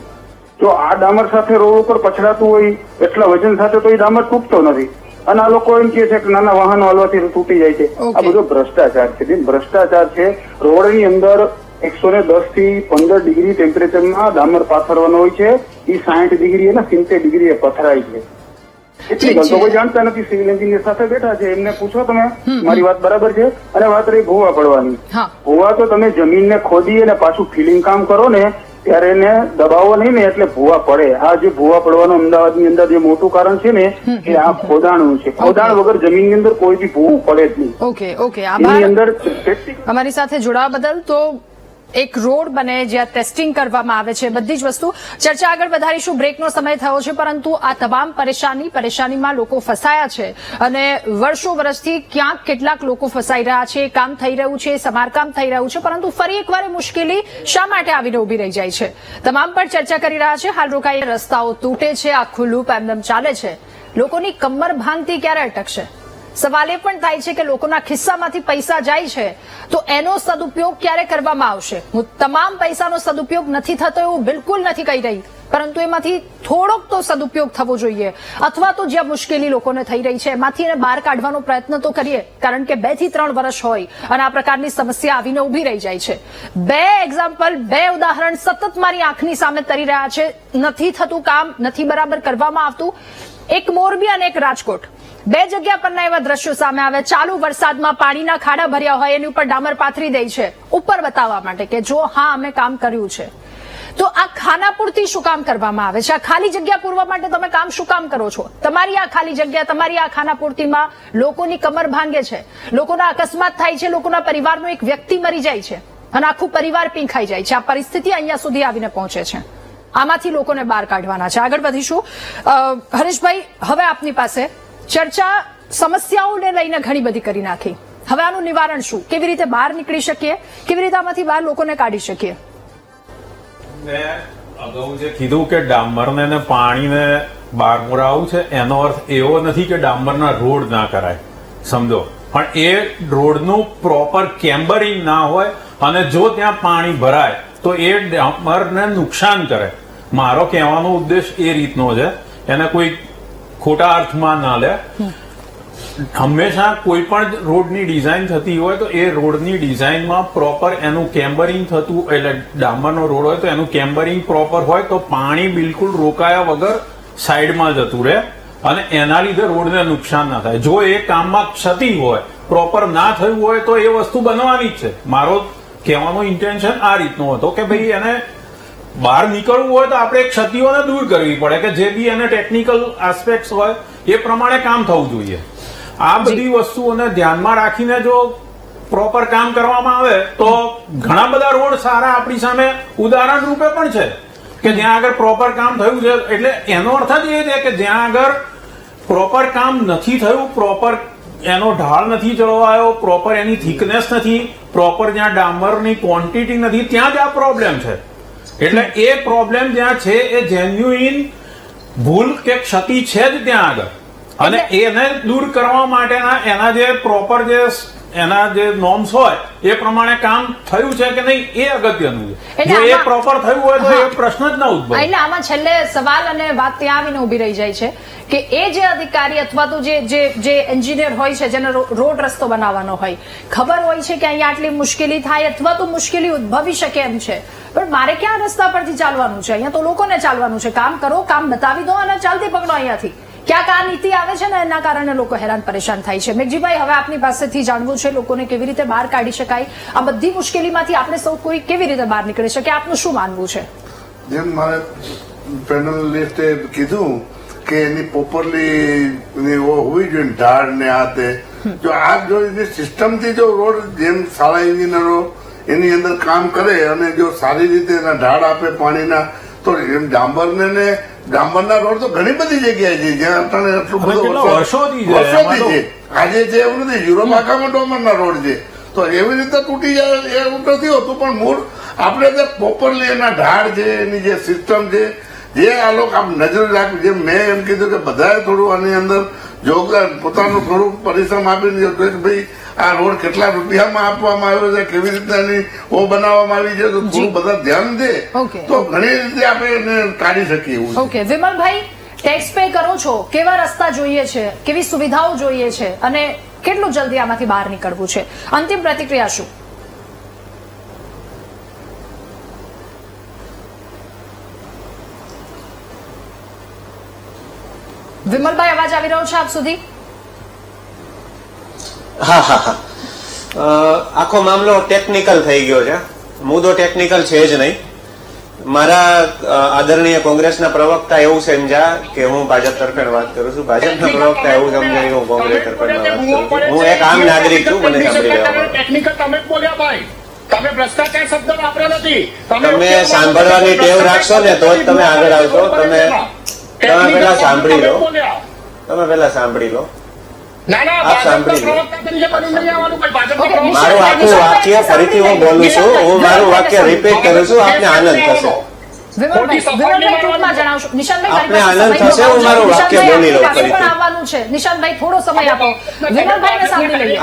જો આ ડામર સાથે રોડ ઉપર પછડાતું હોય એટલા વજન સાથે, તો એ ડામર તૂટતો નથી. અને આ લોકો એમ કે છે કે નાના વાહનો હાલવાથી તૂટી જાય છે. આ બધો ભ્રષ્ટાચાર છે, ભ્રષ્ટાચાર છે. રોડની અંદર 110 થી 15 ડિગ્રી ટેમ્પરેચરમાં ડામર પાથરવાનો હોય છે, એ 60 ડિગ્રી અને 70 ડિગ્રી પથરાય છે. એટલી ગલતો કોઈ જાણતા નથી. સિવિલ એન્જિનિયર સાથે બેઠા છે, એમને પૂછો તમે, મારી વાત બરાબર છે. અને વાત રહી ભૂવા પડવાની, ભૂવા તો તમે જમીનને ખોદી અને પાછું ફિલિંગ કામ કરો ને ત્યારે એને દબાવો નહીં ને એટલે ભૂવા પડે. આ જે ભૂવા પડવાનું અમદાવાદની અંદર જે મોટું કારણ છે ને એ આ ખોદાણનું છે. ખોદાણ વગર જમીનની અંદર કોઈ બી ભૂવું પડે જ નહીં. ઓકે ઓકે, એની આભાર અંદર અમારી સાથે જોડાવા બદલ. તો એક રોડ બને જ્યાં ટેસ્ટિંગ કરવામાં આવે છે, બધી જ વસ્તુ. ચર્ચા આગળ વધારીશું, બ્રેકનો સમય થયો છે, પરંતુ આ તમામ પરેશાનીમાં લોકો ફસાયા છે અને વર્ષો વર્ષથી ક્યાંક કેટલાક લોકો ફસાઈ રહ્યા છે, કામ થઈ રહ્યું છે, સમારકામ થઈ રહ્યું છે, પરંતુ ફરી એકવાર એ મુશ્કેલી શા માટે આવીને ઉભી રહી જાય છે, તમામ પર ચર્ચા કરી રહ્યા છે. હાલ રોકાઈ રસ્તાઓ તૂટે છે, આખું લૂપ એમનેમ ચાલે છે, લોકોની કમર ભાંગતી ક્યારે અટકશે? સવાલ એ પણ થાય છે કે લોકોના ખિસ્સામાંથી પૈસા જાય છે તો એનો સદુપયોગ ક્યારે કરવામાં આવશે? હું તમામ પૈસાનો સદુપયોગ નથી થતો એવું બિલકુલ નથી કહી રહી, પરંતુ એમાંથી થોડોક તો સદુપયોગ થવો જોઈએ, અથવા તો જ્યાં મુશ્કેલી લોકોને થઈ રહી છે એમાંથી એને બહાર કાઢવાનો પ્રયત્ન તો કરીએ, કારણ કે 2 થી 3 વર્ષ હોય અને આ પ્રકારની સમસ્યા આવીને ઉભી રહી જાય છે. 2 એક્ઝામ્પલ, 2 ઉદાહરણ સતત મારી આંખની સામે તરી રહ્યા છે. નથી થતું કામ, નથી બરાબર કરવામાં આવતું. એક મોરબી અને એક રાજકોટ, 2 જગ્યા પરના એવા દ્રશ્યો સામે આવે. ચાલુ વરસાદમાં પાણીના ખાડા ભર્યા હોય, એની ઉપર ડામર પાથરી દે છે ઉપર બતાવવા માટે કે જો હા અમે કામ કર્યું છે. તો આ ખાનાપૂર્તિ શું કામ કરવામાં આવે છે? આ ખાલી જગ્યા પૂરવા માટે તમે કામ શું કામ કરો છો? તમારી આ ખાલી જગ્યા, તમારી આ ખાનાપૂર્તિમાં લોકોની કમર ભાંગે છે, લોકોના અકસ્માત થાય છે, લોકોના પરિવારનો એક વ્યક્તિ મરી જાય છે અને આખું પરિવાર પીંખાઈ જાય છે. આ પરિસ્થિતિ અહીંયા સુધી આવીને પહોંચે છે. આમાંથી લોકોને બહાર કાઢવાના છે. આગળ વધીશું. હરેશભાઈ, હવે આપની પાસે ચર્ચા સમસ્યાઓને લઈને ઘણી બધી કરી નાખી. હવે આનું નિવારણ શું? કેવી રીતે બહાર નીકળી શકીએ? કેવી રીતે આમાંથી બહાર લોકોને કાઢી શકીએ? અગાઉ જે કીધું કે ડામરને ને પાણીને બહાર મોરાવું છે, એનો અર્થ એવો નથી કે ડામરના રોડ ના કરાય. સમજો, પણ એ રોડનું પ્રોપર કેમ્બરિંગ ના હોય અને જો ત્યાં પાણી ભરાય તો એ ડામરને નુકસાન કરે. મારો કહેવાનો ઉદ્દેશ એ રીતનો છે, એને કોઈ ખોટા અર્થમાં ના લે. હંમેશા કોઈ પણ રોડની ડિઝાઇન થતી હોય તો એ રોડની ડિઝાઇનમાં પ્રોપર એનું કેમ્બરિંગ થતું, એટલે ડામરનો રોડ હોય તો એનું કેમ્બરિંગ પ્રોપર હોય તો પાણી બિલકુલ રોકાયા વગર સાઈડમાં જતું રહે અને એના લીધે રોડને નુકસાન ના થાય. જો એ કામમાં ક્ષતિ હોય, પ્રોપર ના થયું હોય તો એ વસ્તુ બનવાની જ છે. મારો કહેવાનો ઇન્ટેન્શન આ રીતનો હતો કે ભાઈ એને બહાર નીકળવું હોય તો આપણે ક્ષતિઓને દૂર કરવી પડે, કે જે બી એને ટેકનિકલ આસ્પેક્ટ હોય એ પ્રમાણે કામ થવું જોઈએ. આ બધી વસ્તુઓને ધ્યાનમાં રાખીને જો પ્રોપર કામ કરવામાં આવે તો ઘણા બધા રોડ સારા આપણી સામે ઉદાહરણ રૂપે પણ છે કે જ્યાં આગળ પ્રોપર કામ થયું છે. એટલે એનો અર્થ જ એ છે કે જ્યાં આગળ પ્રોપર કામ નથી થયું, પ્રોપર એનો ઢાળ નથી ચડવાયો, પ્રોપર એની થિકનેસ નથી, પ્રોપર જ્યાં ડામરની ક્વોન્ટિટી નથી, ત્યાં જ આ પ્રોબ્લેમ છે. એટલે એ પ્રોબ્લેમ જ્યાં છે એ જેન્યુઇન ભૂલ કે ક્ષતિ છે જ ત્યાં આગળ, અને એને દૂર કરવા માટેના એના જે પ્રોપર એના જે નોર્મ્સ હોય એ પ્રમાણે કામ થયું છે કે નહીં એ અગત્યનું છે. જો એ પ્રોપર થયું હોય તો એ પ્રશ્ન જ ના ઉદ્ભવે. એટલે આમાં છેલ્લે સવાલ અને વાત ત્યાં આવીને ઉભી રહી જાય છે કે એ જે અધિકારી અથવા તો જે એન્જિનિયર હોય છે, જેને રોડ રસ્તો બનાવવાનો હોય, ખબર હોય છે કે અહીંયા આટલી મુશ્કેલી થાય અથવા તો મુશ્કેલી ઉદ્ભવી શકે એમ છે, પણ મારે ક્યાં રસ્તા પરથી ચાલવાનું છે? અહીંયા તો લોકોને ચાલવાનું છે. કામ કરો, કામ બતાવી દો અને ચાલતી પકડો અહીંયાથી. ક્યાંક આ નીતિ આવે છે ને એના કારણે લોકો હેરાન પરેશાન થાય છે. મેઘજીભાઈ, હવે આપની પાસેથી જાણવું છે લોકોને કેવી રીતે બહાર કાઢી શકાય, આ બધી મુશ્કેલીમાંથી આપણે સૌ કોઈ કેવી રીતે બહાર નીકળી શકે, આપનું શું માનવું છે? જેમ મારે પેનલિસ્ટે કીધું કે એની પ્રોપરલી હોવી જોઈએ ઢાળ ને આ તે. જો આ જો સિસ્ટમથી જો રોડ જેમ સારા એન્જિનિયરો એની અંદર કામ કરે અને જો સારી રીતે એના ઢાળ આપે પાણીના, તો એમ ડામરના રોડ તો ઘણી બધી જગ્યાએ છે જ્યાં આપણને એટલું બધું વર્ષોથી છે. આજે છે એવું નથી, યુરોપ આખામાં ડામરના રોડ છે, તો એવી રીતે તૂટી જાય એવું નથી હોતું. પણ મૂળ આપણે જે પ્રોપરલી એના ઢાળ છે, એની જે સિસ્ટમ છે, જે આ લોકો આમ નજર રાખવી, જેમ મેં એમ કીધું કે બધાએ થોડું આની અંદર યોગદાન પોતાનું થોડું પરિશ્રમ આપીને કે ભાઈ આ રોડ કેટલા રૂપિયામાં આપવામાં આવ્યો છે, કેવી રીતના એની બનાવવામાં આવી છે, તો થોડું બધા ધ્યાન દે તો ઘણી રીતે આપણે એને કાઢી શકીએ એવું. ઓકે, વિમલભાઈ, ટેક્સ પે કરો છો, કેવા રસ્તા જોઈએ છે, કેવી સુવિધાઓ જોઈએ છે અને કેટલું જલ્દી આમાંથી બહાર નીકળવું છે? અંતિમ પ્રતિક્રિયા શું? વિમલભાઈ, અવાજ આવી રહ્યો છે આપ સુધી? હા હા હા, આખો મામલો ટેકનિકલ થઈ ગયો છે. મુદ્દો ટેકનિકલ છે જ નહીં. મારા આદરણીય કોંગ્રેસના પ્રવક્તા એવું સમજ્યા કે હું ભાજપ તરફે વાત કરું છું, ભાજપના પ્રવક્તા એવું સમજાય કે હું કોંગ્રેસ તરફે વાત કરું છું. હું એક આમ નાગરિક છું, મને સાંભળી લેવા. ટેકનિકલ તમે જ બોલ્યા ભાઈ, તમે ભ્રષ્ટાચાર શબ્દ વાપર્યો નથી. તમે સાંભળવાની ટેવ રાખશો ને તો જ તમે આગળ આવશો. તમે પેલા સાંભળી લો, તમે પેલા સાંભળી લો. આપ સાંભળી લો. મારું આખું વાક્ય ફરીથી હું બોલું છું, હું મારું વાક્ય રિપીટ કરું છું, આપને આનંદ થશે. આપને આનંદ થશે, હું મારું વાક્ય બોલી લઉં ફરીથી. નિશાંતભાઈ, થોડો સમય આપો, વિમલભાઈને સાંભળી લઈએ.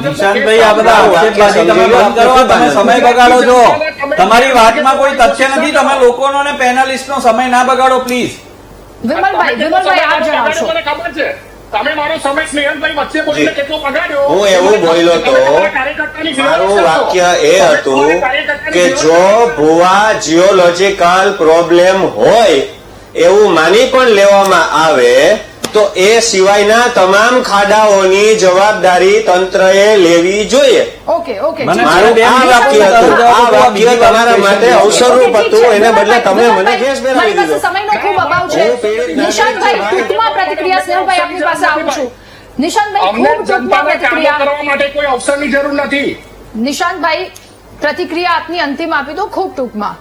નિશાંતભાઈ, આ બધા આક્ષેપબાજી તમે બંધ કરો, તમે સમય બગાડો છો. તમારી વાતમાં કોઈ તથ્ય નથી, તમે લોકોનો ને પેનલિસ્ટનો સમય ના બગાડો પ્લીઝ. વિમલભાઈ આપ જણાવશો. ખબર છે તમે મારો સમય સ્નેહલભાઈ વચ્ચે બોલીને કેટલો બગાડ્યો? હું એવું બોલ્યો તો મારું વાક્ય એ હતું કે જો ભુવા જીઓલોજીકલ પ્રોબ્લેમ હોય એવું માની પણ લેવામાં આવે તો એ સિવાયના તમામ ખાડાઓની જવાબદારી તંત્રએ લેવી જોઈએ. મારું આ વાક્ય હતું. આ વાક્ય તમારા માટે અવસરરૂપ હતું, એને બદલે તમે મને ગેસ બેરાવી દીધો. સમયનો ખૂબ અભાવ છે. નિશાંતભાઈ, ટૂંકમાં પ્રતિક્રિયા. સ્નેહલભાઈ, આપની પાસે આવું છું. નિશાંતભાઈ, ખૂબ ટૂંકમાં પ્રતિક્રિયા કરવા માટે કોઈ અવસરની જરૂર નથી. નિશાંતભાઈ, પ્રતિક્રિયા આપની અંતિમ આપી દો ખૂબ ટૂંકમાં.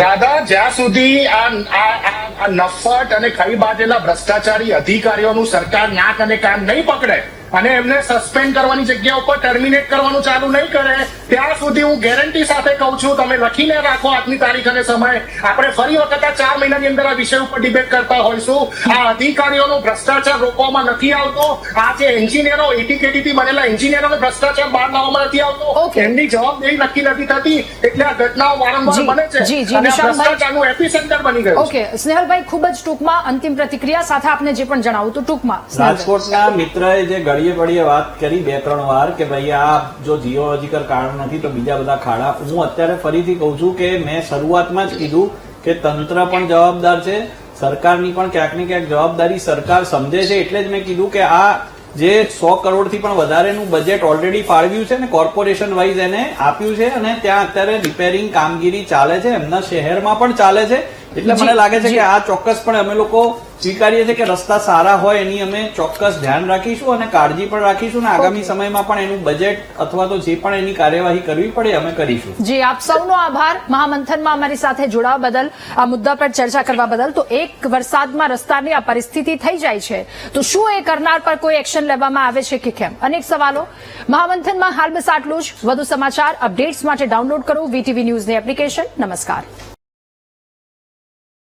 રાધા, જ્યાં સુધી આ નફટ અને ખાઈ બાજેલા ભ્રષ્ટાચારી અધિકારીઓનું સરકાર નાક અને કાન નહીં પકડે અને એમને સસ્પેન્ડ કરવાની જગ્યા ઉપર ટર્મિનેટ કરવાનું ચાલુ નહીં કરે ત્યાં સુધી હું ગેરંટી સાથે કહું છું, તમે લખીને રાખો આજની તારીખ અને સમય. આપણે ફરી વખત આ 4 મહિનાની અંદર આ વિષય ઉપર ડિબેટ કરતા હોઈશું. આ અધિકારીઓનો ભ્રષ્ટાચાર રોકવામાં નથી આવતો. આ જે એન્જિનિયરો એટીકેટીથી બનેલા એન્જિનિયરોનો ભ્રષ્ટાચાર બહાર લાવવામાં નથી આવતો. Okay. એમની જવાબદારી નક્કી નથી થતી, એટલે આ ઘટનાઓ વારંવાર જી, બને છે જી, જી, અને આ નિશાંતભાઈ. ભ્રષ્ટાચારનું એપિસેન્ટર બની ગયું છે. ઓકે સ્નેહલભાઈ, ખૂબ જ ટૂંકમાં અંતિમ પ્રતિક્રિયા સાથે આપને જે પણ જણાવું તો ટૂંકમાં સ્નેહલભાઈ. રાજકોટના મિત્રએ જે ઘડીએ પડીએ વાત કરી 2-3 વાર કે ભાઈ આ જો જીઓલોજીકલ કારણ નથી તો બીજા બધા ખાડા. હું અત્યારે ફરીથી કહું છું કે મેં શરૂઆતમાં જ કીધું કે તંત્ર પણ જવાબદાર છે, સરકારની પણ ક્યાંક ને ક્યાંક જવાબદારી સરકાર સમજે છે. એટલે જ મેં કીધું કે આ જે 100 કરોડથી પણ વધારેનું બજેટ ઓલરેડી ફાળવ્યું છે ને કોર્પોરેશન વાઇઝ એને આપ્યું છે અને ત્યાં અત્યારે રિપેરિંગ કામગીરી ચાલે છે, એમના શહેરમાં પણ ચાલે છે. એટલે મને લાગે છે કે આ ચોક્કસપણે અમે લોકો સ્વીકારીએ છીએ કે રસ્તા સારા હોય એની અમે ચોક્કસ ધ્યાન રાખીશું અને કાળજી પણ રાખીશું અને આગામી સમયમાં પણ એનું બજેટ અથવા તો જે પણ એની કાર્યવાહી કરવી પડે અમે કરીશું. જી, આપ સૌનો આભાર મહામંથનમાં અમારી સાથે જોડાવા બદલ, આ મુદ્દા પર ચર્ચા કરવા બદલ. તો એક વરસાદમાં રસ્તાની આ પરિસ્થિતિ થઈ જાય છે તો શું એ કરનાર પર કોઈ એક્શન લેવામાં આવે છે કે કેમ? અનેક સવાલો. મહામંથનમાં હાલ બસ આટલું જ. વધુ સમાચાર અપડેટ્સ માટે ડાઉનલોડ કરો VTV ન્યૂઝની એપ્લિકેશન. નમસ્કાર.